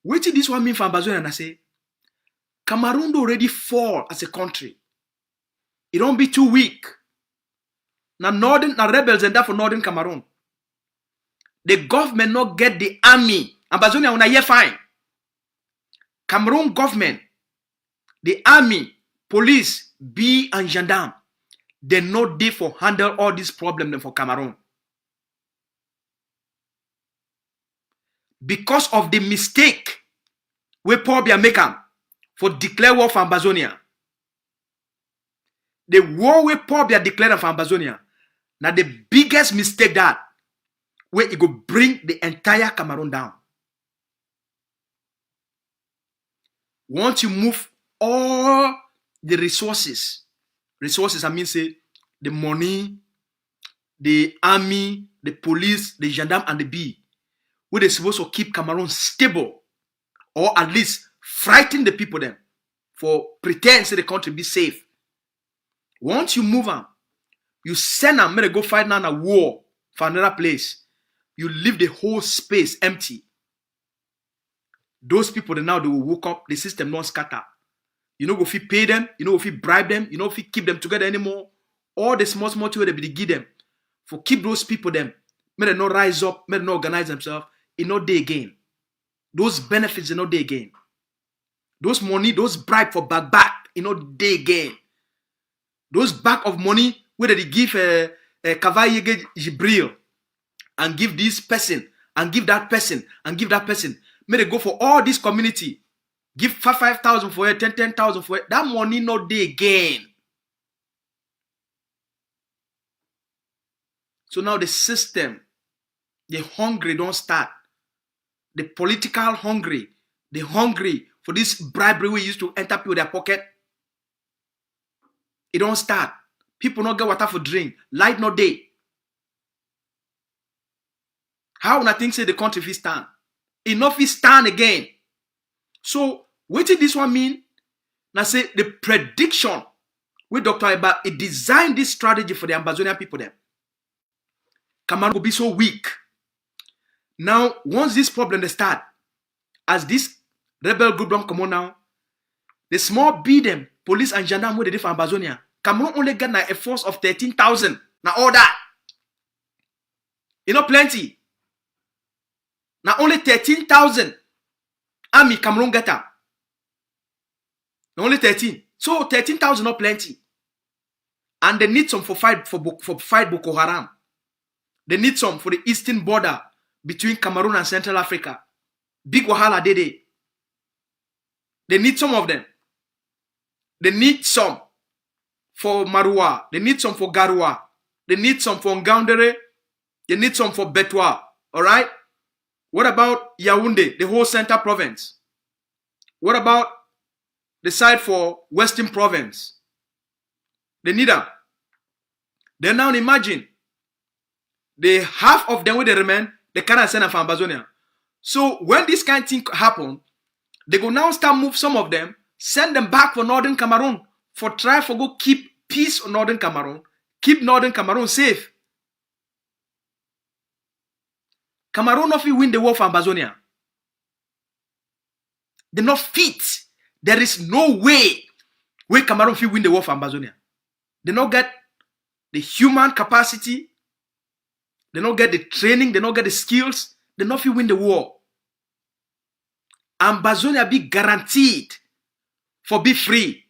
What did this one mean for Ambazonian? And I say, Cameroon already fall as a country. It don't be too weak. Now rebels and that for northern Cameroon. The government not get the army. Ambazonia una year fine. Cameroon government, the army, police, B and gendarme, they not there for handle all these problems for Cameroon. Because of the mistake we probably make them for declare war for Ambazonia. The war we probably declare for Ambazonia. Now the biggest mistake that where it go bring the entire Cameroon down. Once you move all the resources I mean say the money, the army, the police, the gendarme and the B, where they supposed to keep Cameroon stable or at least frighten the people them for pretend say the country be safe. Once you move them, you send them, may they go fight now a war for another place. You leave the whole space empty. Those people now they will wake up, the system not scatter. You know if you pay them, you know if you bribe them, you know if you keep them together anymore. All the small things they be give them for keep those people them. May they not rise up, may they not organize themselves. It not day again. Those benefits are not day again. Those money, those bribe for back, it not day again. Those back of money where they give Kavayege Jibril and give this person and give that person and give that person. May they go for all this community. Give 5,000 for it, 10,000 for it. That money not day again. So now the system, the hungry don't start. The political hungry, the hungry for this bribery we used to enter people their pocket. It don't start. People not get water for drink. Light not day. How when I think say the country will stand? Enough is stand again. So what did this one mean? Now say the prediction with Dr. Eba, it designed this strategy for the Ambazonian people there. Cameroon will be so weak. Now, once this problem they start, as this rebel group don't come on now, the small beat them, police and gendarme with the different Ambazonia. Cameroon only get now a force of 13,000. Now all that. You know plenty. Now only 13,000 army Cameroon get up. Now only 13. So 13,000 not plenty. And they need some for fight Boko Haram. They need some for the eastern border between Cameroon and Central Africa. Big Wahala Dede. They need some of them. They need some for Marua. They need some for Garua. They need some for Ngaoundere. They need some for Betwa. Alright? What about Yaoundé, the whole Central Province? What about the side for Western Province? They need them. Then now imagine, the half of them where they remain, they cannot send them for Ambazonia. So when this kind of thing happen, they go now start move some of them, send them back for Northern Cameroon, for try for go keep peace on Northern Cameroon, keep Northern Cameroon safe. Cameroon not fit win the war for Amazonia. They're not fit. There is no way where Cameroon fit win the war for Amazonia. They not get the human capacity. They not get the training. They not get the skills. They not fit win the war. Amazonia be guaranteed for be free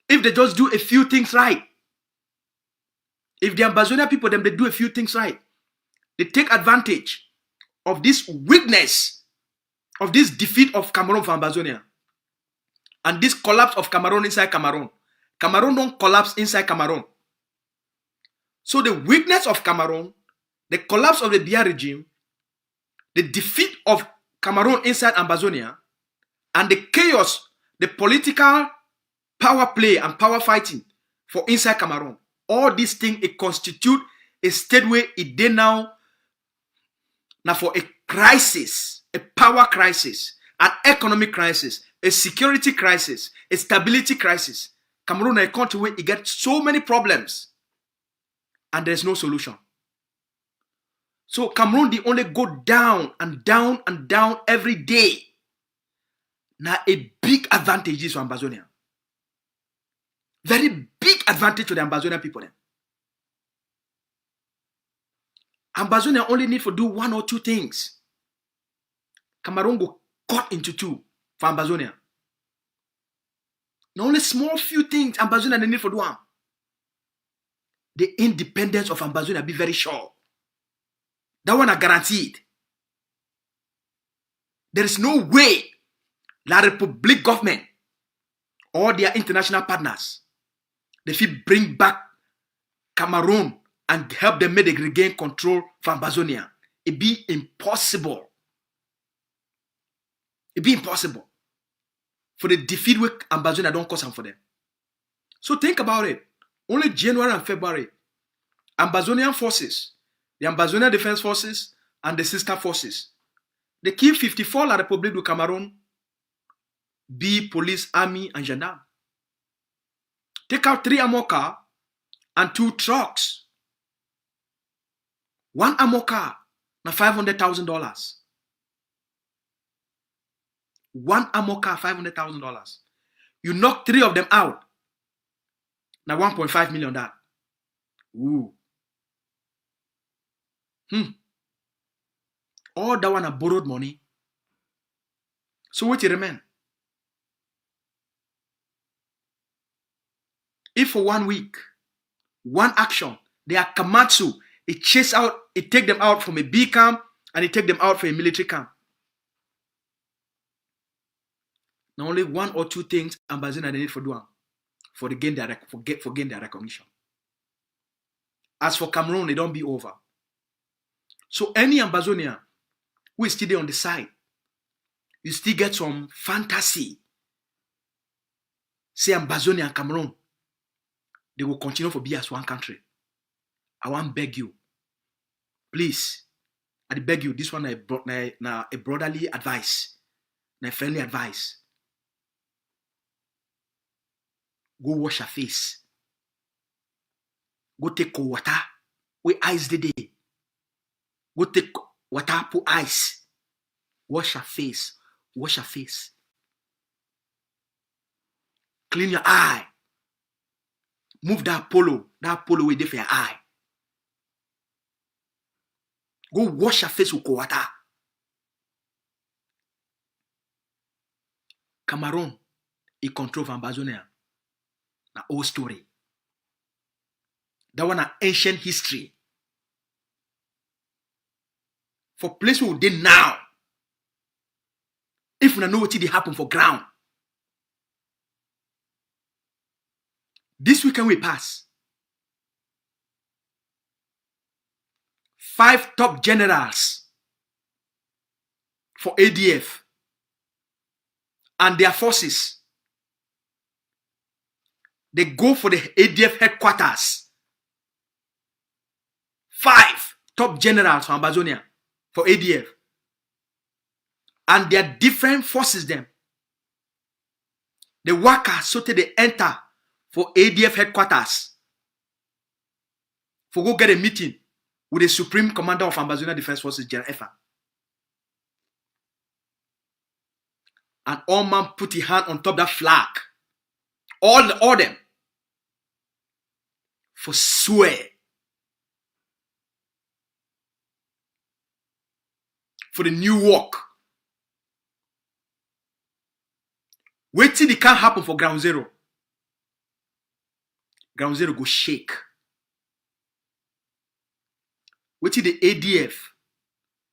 if they just do a few things right. If the Amazonia people, them, they do a few things right. They take advantage of this weakness, of this defeat of Cameroon for Amazonia. And this collapse of Cameroon inside Cameroon. Cameroon don't collapse inside Cameroon. So the weakness of Cameroon, the collapse of the Biya regime, the defeat of Cameroon inside Amazonia, and the chaos, the political power play and power fighting for inside Cameroon, all these things, it constitute a state where it dey now for a crisis, a power crisis, an economic crisis, a security crisis, a stability crisis. Cameroon is a country where it gets so many problems and there's no solution. So Cameroon, they only go down and down and down every day. Now a big advantage is for Amazonia. Very big advantage to the Ambazonian people. Then. Amazonia only need to do one or two things. Cameroon go cut into two for Amazonia. Now only small few things Amazonia they need to do one. The independence of Amazonia be very sure. That one are guaranteed. There is no way La Republic government or their international partners they will bring back Cameroon and help them make them regain control for Amazonia. It be impossible. It be impossible for the defeat with Amazonia don't cause them for them. So think about it. Only January and February, Amazonian forces, the Amazonian Defense Forces and the sister forces, they kill 54 La République du Cameroun, be police, army, and gendarme. Take out 3 armor car and 2 trucks. 1 armor car na $500,000. 1 armor car, $500,000. You knock 3 of them out. Now 1.5 million that. Ooh. All that one are borrowed money. So what you remain? If for 1 week, 1 action, they are Kamatsu, it chase out, it take them out from a B camp and it take them out from a military camp. Now only 1 or 2 things Ambazonia they need for doing for gain their recognition. As for Cameroon, they don't be over. So any Ambazonian who is still there on the side, you still get some fantasy. Say Ambazonia and Cameroon, they will continue to be as one country. I want to beg you, please, I beg you, this one a brotherly advice, a friendly advice. Go wash your face. Go take cold water. We ice the day. Go take water, put ice. Wash your face. Wash your face. Clean your eye. Move that polo way there for your eye. Go wash your face with cold water. Cameroon, it control Ambazonia. An old story. That one an ancient history. For place where we did now, if we know what did happen for ground. This weekend we pass. 5 top generals for ADF and their forces. They go for the ADF headquarters. 5 top generals from Amazonia for ADF. And their different forces them. The workers so they enter for ADF headquarters. For go get a meeting with the Supreme Commander of Ambazonia Defense Forces, General Efa. And all man put his hand on top that flag. All them. For swear. For the new work. Wait till it can't happen for Ground Zero. Ground Zero go shake. Wait till the ADF.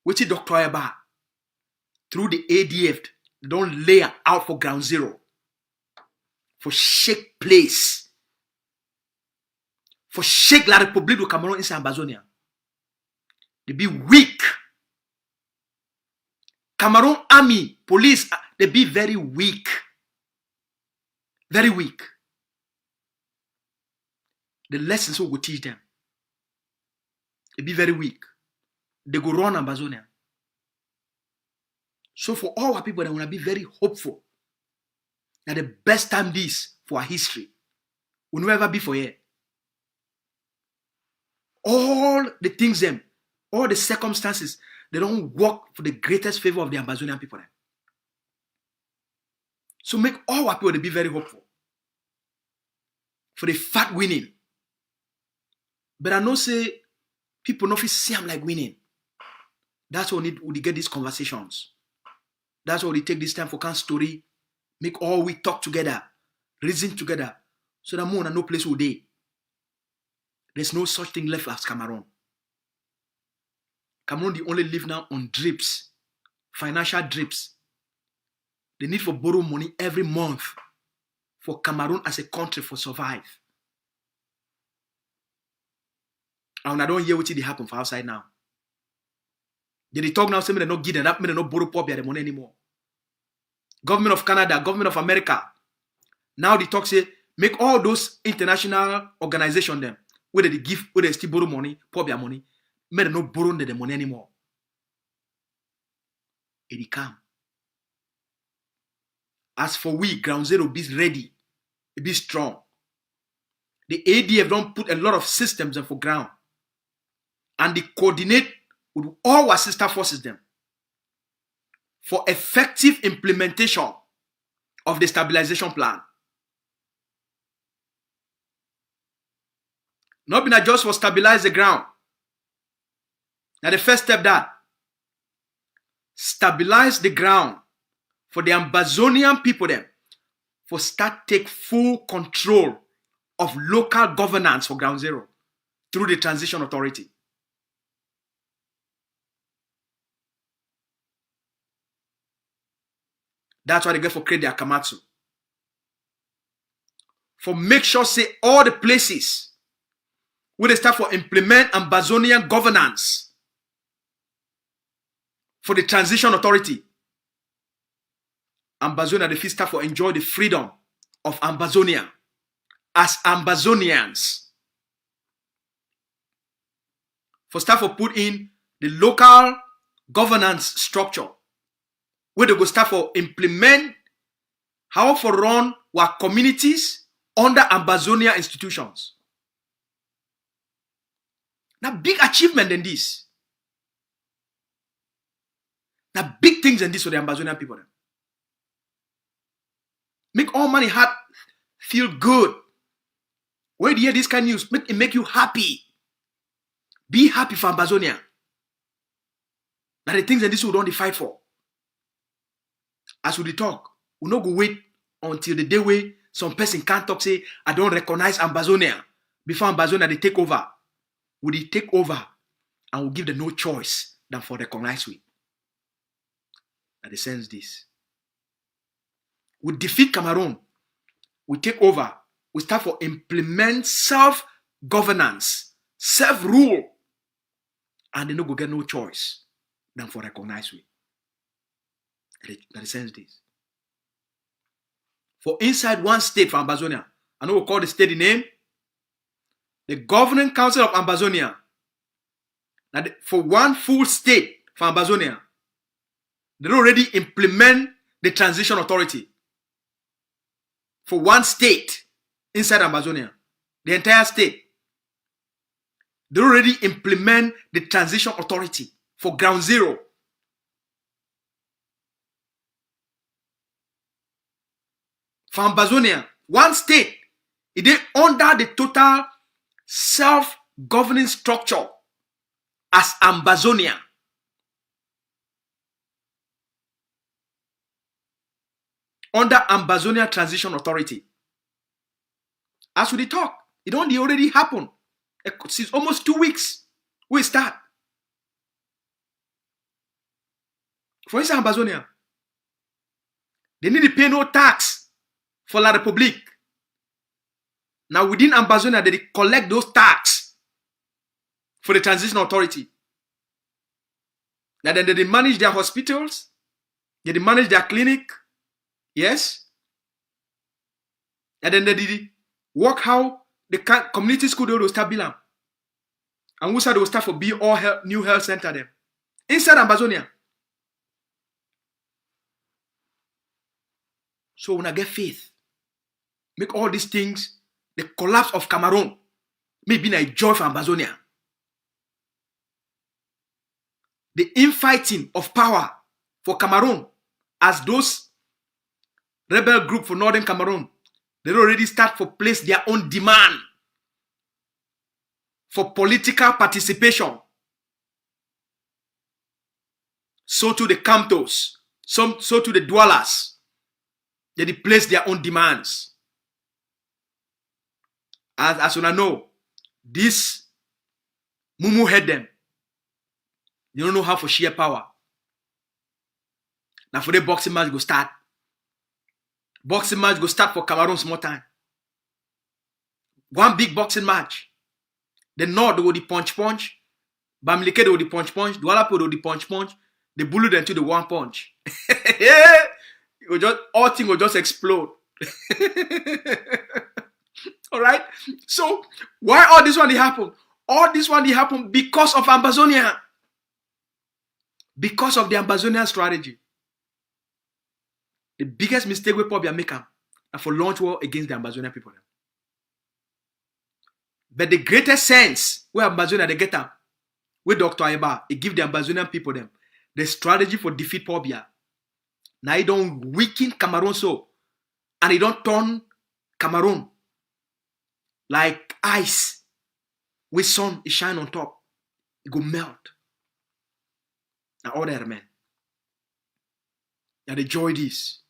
Wait till Dr. Ayaba. Through the ADF, they don't lay out for Ground Zero. For shake place. For shake la République du Cameroun inside Ambazonia. They be weak. Cameroon army, police, they be very weak. Very weak. The lessons we will teach them. They be very weak. They go run Ambazonia. So for all our people, they want to be very hopeful that the best time this for our history will never be for here. All the things them, all the circumstances, they don't work for the greatest favor of the Ambazonian people. So make all our people to be very hopeful for the fact winning. But I know say people not see I'm like winning. That's why we get these conversations. That's why we take this time for can story. Make all we talk together, reason together, so that more no place will they. There's no such thing left as Cameroon. Cameroon they only live now on drips, financial drips. They need for borrow money every month for Cameroon as a country for survive. And I don't hear what they happen for outside now. They talk now, say me they not give them that, me they not borrow poor the money anymore. Government of Canada, government of America. Now they talk say make all those international organizations them where they give, where they still borrow money, poor their money, me they not borrow the money anymore. It come. As for we, Ground Zero be ready, be strong. The ADF don't put a lot of systems for ground, and they coordinate with all our sister forces them for effective implementation of the stabilization plan. Not been just for stabilize the ground. Now the first step that stabilize the ground for the Ambazonian people them for start take full control of local governance for Ground Zero through the transition authority. That's why they get for create the Akamatsu. For make sure say all the places where they start for implement Ambazonian governance for the transition authority. Ambazonia, the first start for enjoy the freedom of Ambazonia as Ambazonians. For start for put in the local governance structure where they go start for implement how for run our communities under Ambazonia institutions. Now big achievement than this. Now big things than this for the Ambazonian people. Make all money heart feel good. When you hear this kind of news, make you happy. Be happy for Ambazonia. That the things that this we don't fight for. As we talk, we not go wait until the day where some person can't talk say, I don't recognize Ambazonia. Before Ambazonia they take over. Will they take over and will give them no choice than for recognize we. That they sense this. We defeat Cameroon. We take over. We start for implement self-governance, self-rule. And they no go get no choice than for recognize we. That sense this. For inside one state for Ambazonia, I know we call the state the name, the Governing Council of Ambazonia. Now for one full state for Ambazonia, they already implement the transition authority. For one state inside Ambazonia, the entire state. They already implement the transition authority for ground zero. For Ambazonia, one state, it is under the total self-governing structure as Ambazonia. Under Ambazonia Transition Authority. As we talk, it only already happened. It's almost 2 weeks. We start. For instance, Ambazonia, they need to pay no tax for La République. Now within Ambazonia, they collect those tax for the transition authority. Now then they manage their hospitals, they manage their clinic, yes. And then they work how the community school they will start building. And we said they will start for build all new health center them. Inside Ambazonia. So when I get faith, make all these things, the collapse of Cameroon, maybe a joy for Ambazonia. The infighting of power for Cameroon as those rebel group for Northern Cameroon, they already start to place their own demand for political participation. So to the Camptos, so to the dwellers, they place their own demands. As you know, this Mumu head them. They don't know how to share power. Now for the boxing match go start. Boxing match go start for Cameroon small time. One big boxing match. The North they go the punch. Bamileke they go the punch. Douala they go the punch. They bullet them to the one punch. All things will just explode. All right. So why all this one happen? All this one happen because of Ambazonia. Because of the Ambazonian strategy. The biggest mistake we probably make are for launch war against the Ambazonian people. But the greatest sense where Ambazonia they get up with Dr. Ayeba, he give the Ambazonian people them the strategy for defeat Pobia. Now he don't weaken Cameroon so, and he don't turn Cameroon like ice with sun it shine on top. It go melt. Now all that man. Now they enjoy this.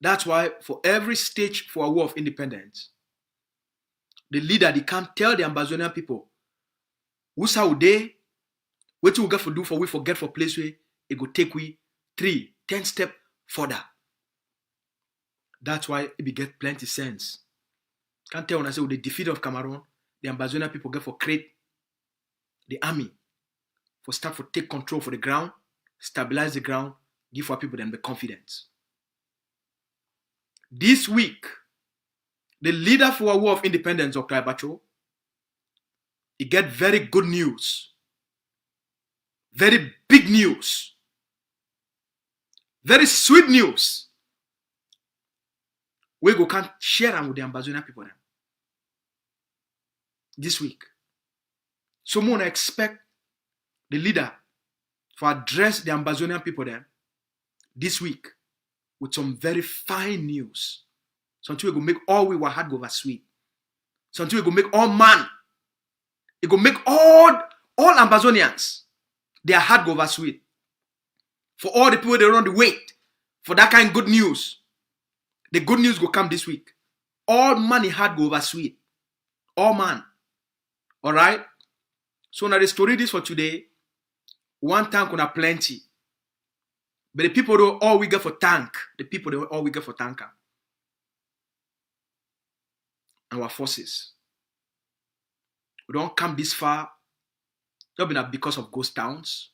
That's why for every stage for a war of independence, the leader they can't tell the Ambazonian people who's how they what you get for do for we forget for place where it go take we 3-10 steps further. That's why it be get plenty sense. Can't tell when I say with the defeat of Cameroon, the Ambazonian people get for create the army for start for take control for the ground, stabilize the ground, give for people them the confidence. This week, the leader for a war of independence, Dr. Abacho, he get very good news. Very big news. Very sweet news. We go can share them with the Ambazonian people then. This week. Someone expect the leader to address the Ambazonian people then this week with some very fine news. Something we go make all we were hard go over sweet. Something we go make all man. It go make all Ambazonians their heart go over sweet. For all the people they run the wait for that kind of good news. The good news go come this week. All money heart go over sweet. All man. Alright? So now the story this for today. One tank on a plenty. But the people don't all we get for tank. The people don't all we get for tanker. Our forces. We don't come this far. Not been because of ghost towns.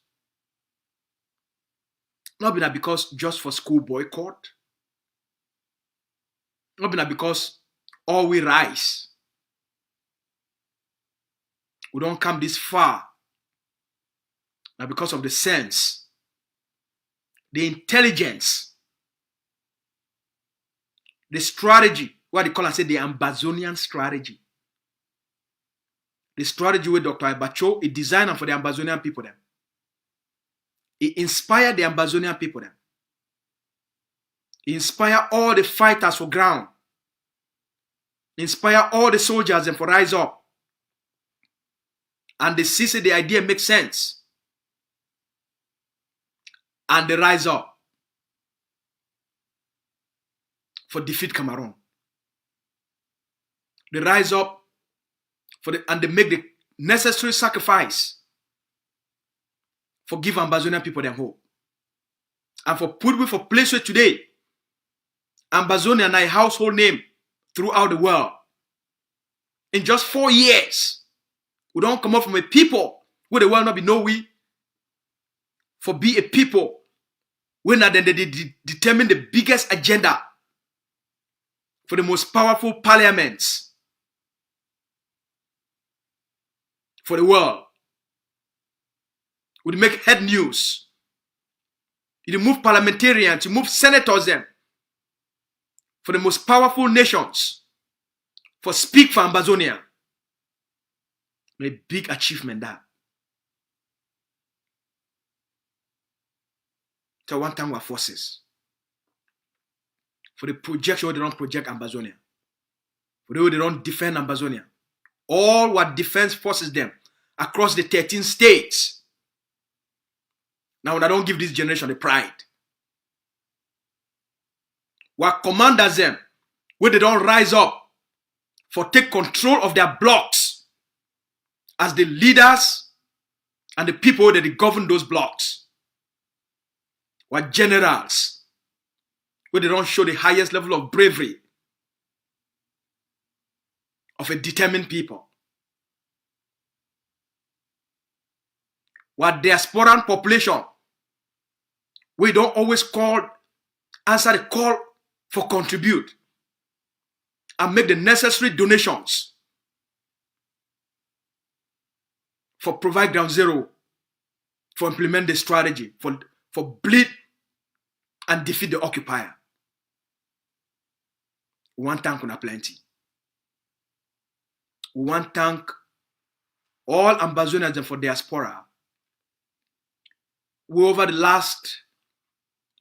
Not been because just for school boycott. Not been because all we rise. We don't come this far. Now because of the sense, the intelligence, the strategy, what they call and say the Ambazonian strategy. The strategy with Dr. Ibacho is designed for the Ambazonian people them. It inspired the Ambazonian people them. It inspired all the fighters for ground. It inspired all the soldiers them for rise up. And they see the idea makes sense. And they rise up for defeat Cameroon. They rise up and they make the necessary sacrifice for give Ambazonian people their hope. And for put we for place where today, Ambazonia is a household name throughout the world. In just 4 years, we don't come up from a people where the world not be know we. For be a people when they determine the biggest agenda for the most powerful parliaments for the world. We make head news. You move parliamentarians, you move senators them for the most powerful nations for speak for Ambazonia. A big achievement that. So one time we forces for the projection they don't project Ambazonia. For the way they don't defend Ambazonia. All what defense forces them across the 13 states. Now when I don't give this generation the pride. What commanders them where they don't rise up for take control of their blocks as the leaders and the people that they govern those blocks. What generals where they don't show the highest level of bravery of a determined people. What diasporan population we don't always answer the call for contribute and make the necessary donations for provide ground zero for implement the strategy for bleed and defeat the occupier. We want thank una plenty. We want thank all Ambazonians for diaspora. We over the last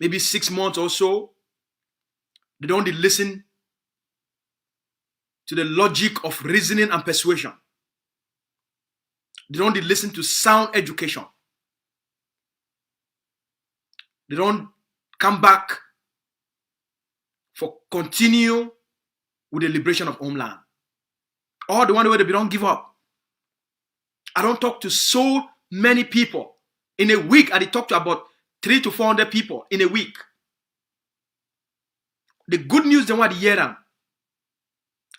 maybe 6 months or so, they don't listen to the logic of reasoning and persuasion. They don't listen to sound education. They don't come back for continue with the liberation of homeland. Or the one where they don't give up. I don't talk to so many people. In a week, I talk to about 300 to 400 people in a week. The good news they want to hear them.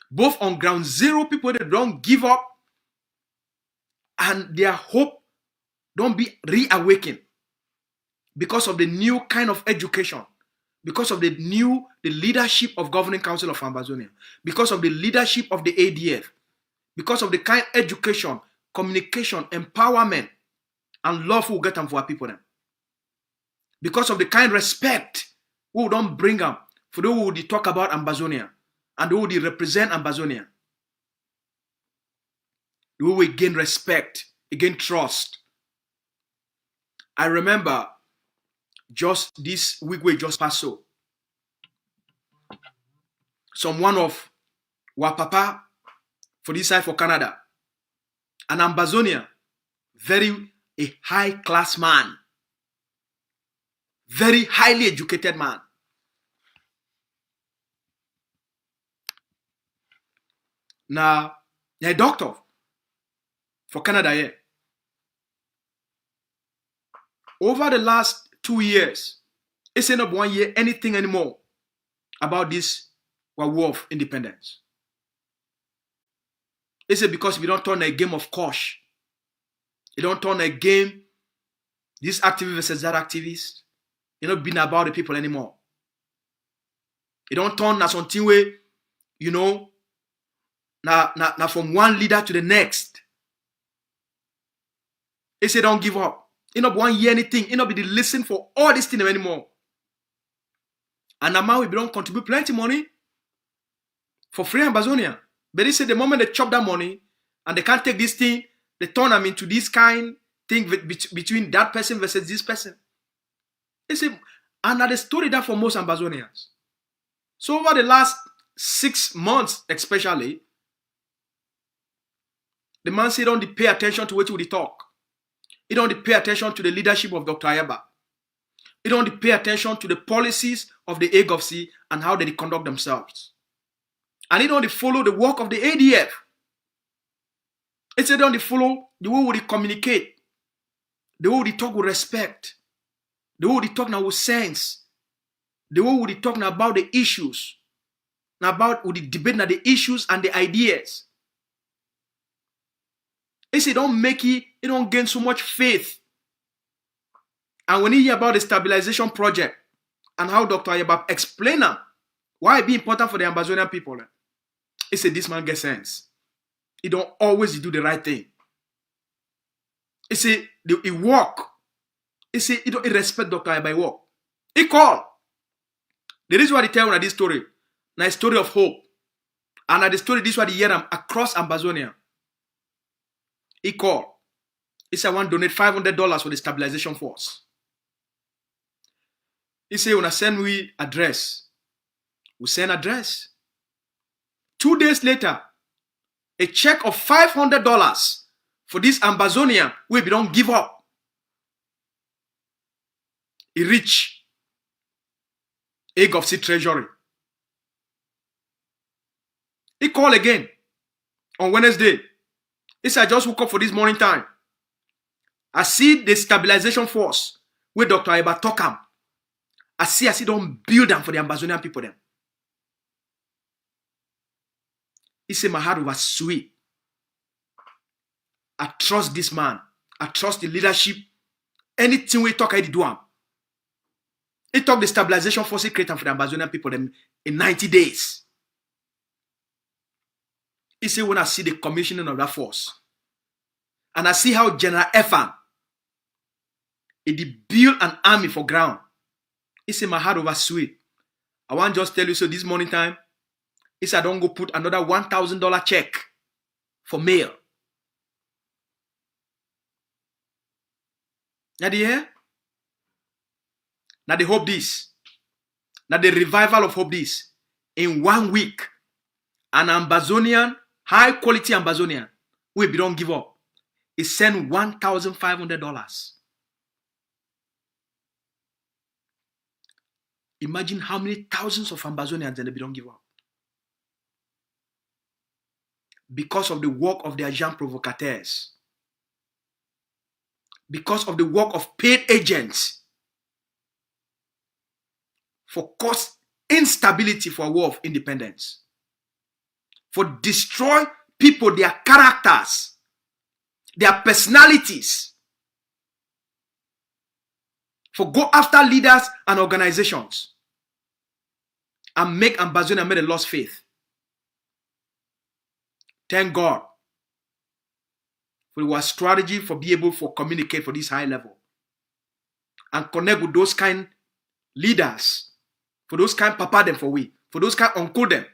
Both on ground zero, people that don't give up and their hope don't be reawakened because of the new kind of education, because of the leadership of Governing Council of Ambazonia, because of the leadership of the ADF, because of the kind of education, communication, empowerment, and love we get them for our people them. Because of the kind of respect we don't bring them for those who talk about Ambazonia and those who represent Ambazonia. We will gain respect, again trust. I remember just this week we just passed so. One of Wapapa for this side for Canada. An Ambazonia, very a high class man. Very highly educated man. Now, a doctor for Canada here. Over the last 2 years, it's not 1 year anything anymore about this war of independence. It's because we don't turn a game of cosh. You don't turn a game, this activist versus that activist. You're not being about the people anymore. You don't turn as something where, now from one leader to the next. They say don't give up. You not 1 year anything. You not be the listen for all this thing anymore. And now we don't contribute plenty money for free Ambazonia. But they say the moment they chop that money, and they can't take this thing, they turn them into this kind thing between that person versus this person. It's a, another story that for most Ambazonians. So over the last 6 months, especially, the man said, don't pay attention to what we talk. He don't pay attention to the leadership of Dr. Ayaba. He don't pay attention to the policies of the AGOFC and how they conduct themselves. And he don't follow the work of the ADF. He said, don't follow the way we communicate, the way we talk with respect, the way we talk now with sense, the way we talk now about the issues, now about we debate now the issues and the ideas. He said, don't make it, you don't gain so much faith. And when you hear about the stabilization project and how Dr. Ayaba explained why it be important for the Ambazonian people, he said, this man gets sense. He don't always do the right thing. He said, he walk. He said, he don't respect Dr. Ayaba walk. He call. The reason why they tell this story, now a story of hope. And the story, this is why they hear them across Ambazonia. He called. He said, I want to donate $500 for the stabilization force. He said, when I send we address, we send address. 2 days later, a check of $500 for this Ambazonia we don't give up. He reached AGOFC Treasury. He called again on Wednesday. He said, I just woke up for this morning time. I see the stabilization force where Dr. Ayaba talk am. I see don't build them for the Ambazonian people them. He said, my heart was sweet. I trust this man. I trust the leadership. Anything we talk, I do am. He talk the stabilization force he created for the Ambazonian people them in 90 days. He said, when I see the commissioning of that force, and I see how General Efan, he build an army for ground. He said, my heart was sweet. I want to just tell you, so this morning time, he said, I don't go put another $1,000 check for mail. Now do you hear? Now they hope this. Now the revival of hope this. In 1 week, an Ambazonian, high quality Ambazonian, we don't give up. He sent $1,500. Imagine how many thousands of Ambazonians and they don't give up. Because of the work of the agents provocateurs. Because of the work of paid agents. For cause instability for a war of independence. For destroy people, their characters, their personalities. For go after leaders and organizations. And make Ambazonia made a lost faith. Thank God for our strategy for be able to communicate for this high level. And connect with those kind leaders. For those kind papa them for we. For those kind uncle them.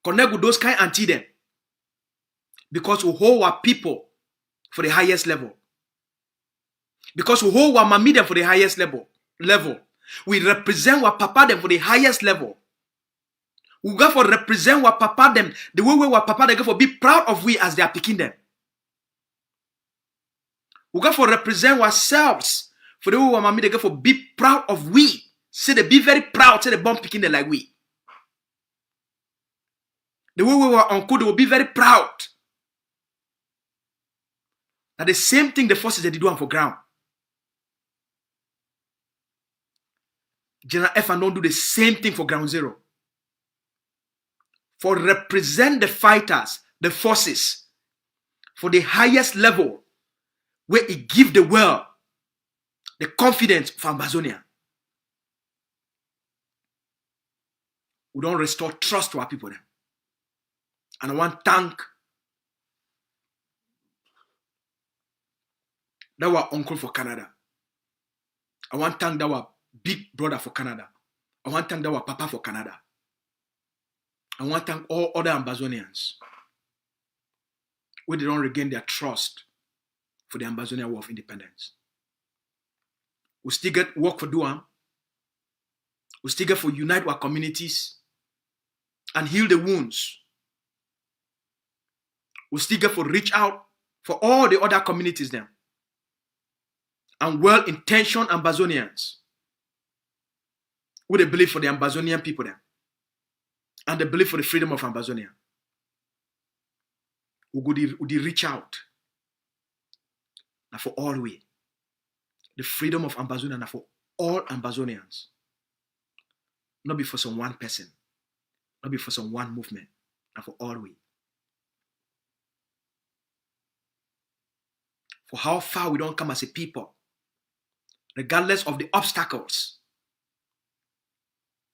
Connect with those kind auntie them. Because we hold our people for the highest level. Because we hold our mommy them for the highest level. We represent our papa them for the highest level. We go for represent our papa them the way our papa they go for be proud of we as they are picking them. We go for represent ourselves for the way our mommy they go for be proud of we. Say they be very proud. Say they born picking them like we. The way our uncle they will be very proud. Now the same thing the forces they do on for ground. General Efan don't do the same thing for ground zero. For represent the fighters, the forces, for the highest level, where it give the world the confidence for Ambazonia. We don't restore trust to our people then. And I want to thank that our uncle for Canada. I want to thank that our big brother for Canada. I want to thank that our papa for Canada. I want to thank all other Ambazonians. where they don't regain their trust for the Ambazonian War of Independence. We still get work for doing. We still get for unite our communities and heal the wounds. We still get for reach out for all the other communities then. And well-intentioned Ambazonians who they believe for the Ambazonian people then. And they believe for the freedom of Ambazonia. We would reach out. And for all we. The freedom of Ambazonia and for all Ambazonians. Not be for some one person. Not be for some one movement. And for all we. For how far we don't come as a people. Regardless of the obstacles.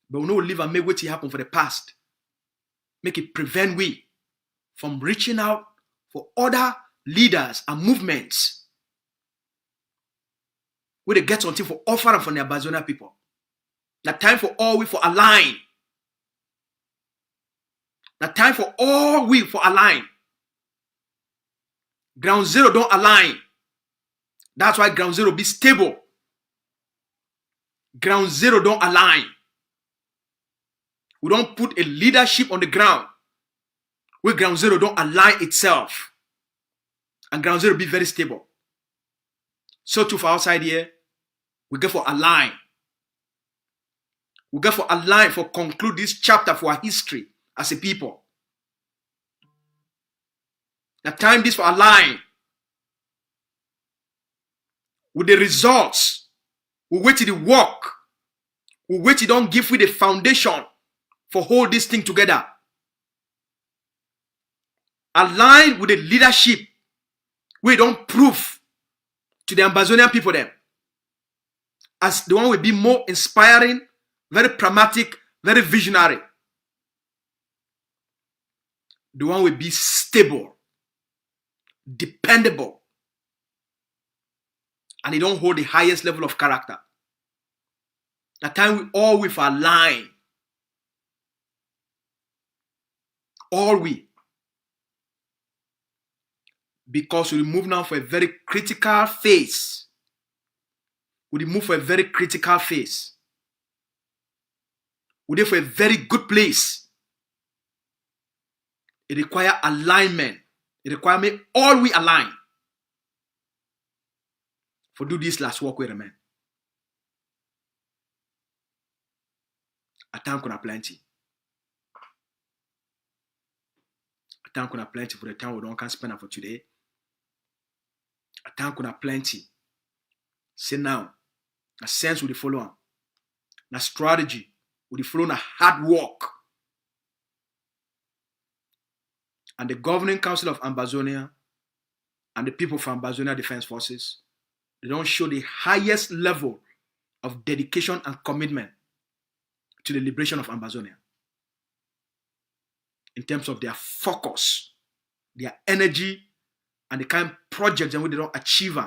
But we know live and make what happen for the past. Make it prevent we from reaching out for other leaders and movements. Where they get something for offering from the Ambazonia people. The time for all we for align. The time for all we for align. Ground zero don't align. That's why ground zero be stable. Ground zero don't align. We don't put a leadership on the ground where ground zero don't align itself. And ground zero be very stable. So too for outside here, we get for align. We get for align for conclude this chapter for our history as a people. The time this for align with the results. We wait till the work. We wait till don't give we the foundation for hold this thing together. Align with the leadership. We don't prove to the Ambazonian people then. As the one will be more inspiring, very pragmatic, very visionary. The one will be stable, dependable, and they don't hold the highest level of character. The time we all with align. All we. Because we move now for a very critical phase. We move for a very critical phase. We there for a very good place. It requires alignment. It requires me all we align. For do this last work with a man. A time kuna plenty. A time kuna plenty for the time we don't can spend for today. A time kuna plenty. Say now. A sense with the following. A strategy with the following a hard work. And the governing council of Ambazonia and the people from Ambazonia Defense Forces, they don't show the highest level of dedication and commitment to the liberation of Ambazonia. In terms of their focus, their energy, and the kind of projects that they don't achieve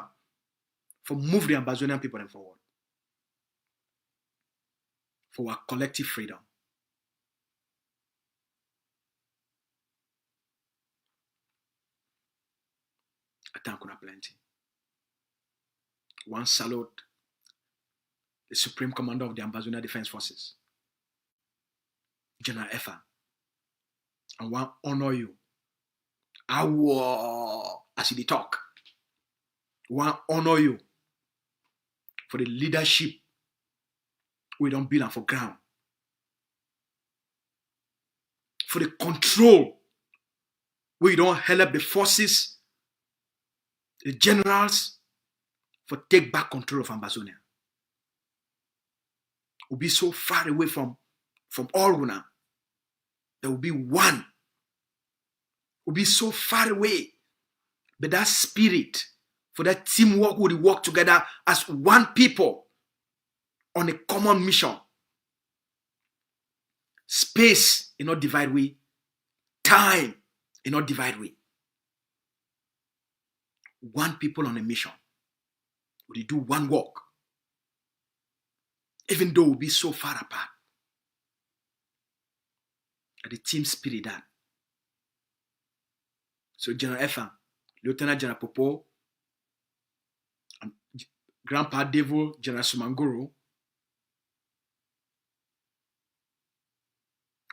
for move the Ambazonian people forward. For our collective freedom. I thank you plenty. One salute the Supreme Commander of the Ambazonia Defense Forces, General Efa, and one honor you. As he talk, one honor you for the leadership we don't build on for ground, for the control we don't help the forces, the generals, for take back control of Ambazonia. We'll be so far away from all now. There will be one. We'll be so far away. But that spirit, for that teamwork, will work together as one people on a common mission. Space is not divide we. Time is not divide we. One people on a mission. We do one work. Even though we'll be so far apart. And the team spirit that. So General Effa, Lieutenant General Popo, and Grandpa Devil, General Sumangoro,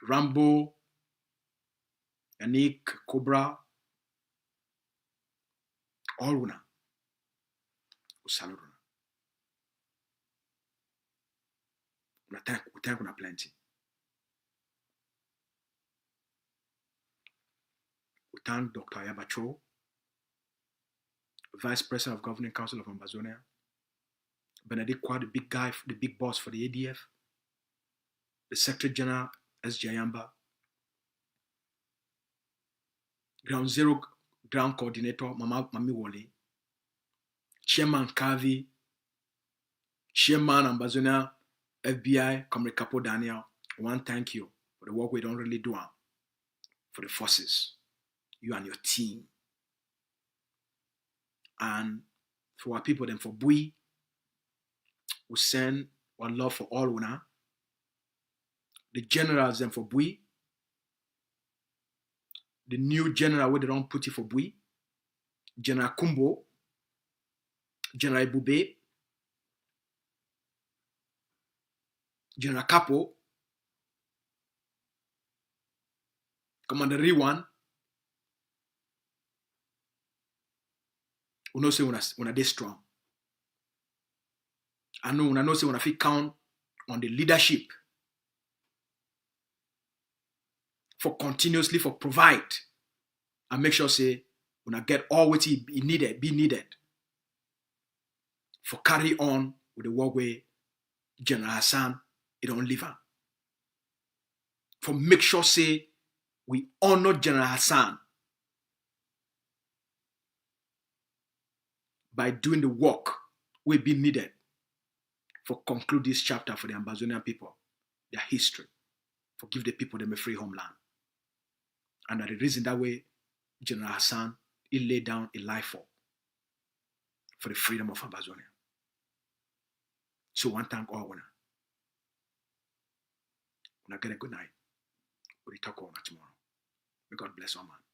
Rambo, Yannick, Cobra, all una. Usaluruna. We thank una plenty. We thank Dr. Ayabacho, Vice President of Governing Council of Ambazonia, Benedict Kwa, the big guy, the big boss for the ADF, the Secretary General S. Jayamba, Ground Zero Ground Coordinator Mami Wole, Chairman Kavi, Chairman Ambazonia FBI Comrade Capo Daniel. One, thank you for the work we don't really do for the forces, you and your team. And for our people, then for Bui, we send our love for all una. The generals then for Bui, the new general where they don't put it for Bui, General Kumbo, General Ibube, General Capo, Commander Riwan. We know say una dey strong. I know say una fit count on the leadership for continuously for provide and make sure say una get all what be needed for carry on with the work where General Hassan it don't leave am. For make sure say we honor General Hassan by doing the work will be needed for conclude this chapter for the Ambazonian people, their history, for give the people them a free homeland. And that the reason that way General Hassan he laid down a life for the freedom of Ambazonia. So one thank all una. Una get a good night. We'll talk over tomorrow. May God bless all man.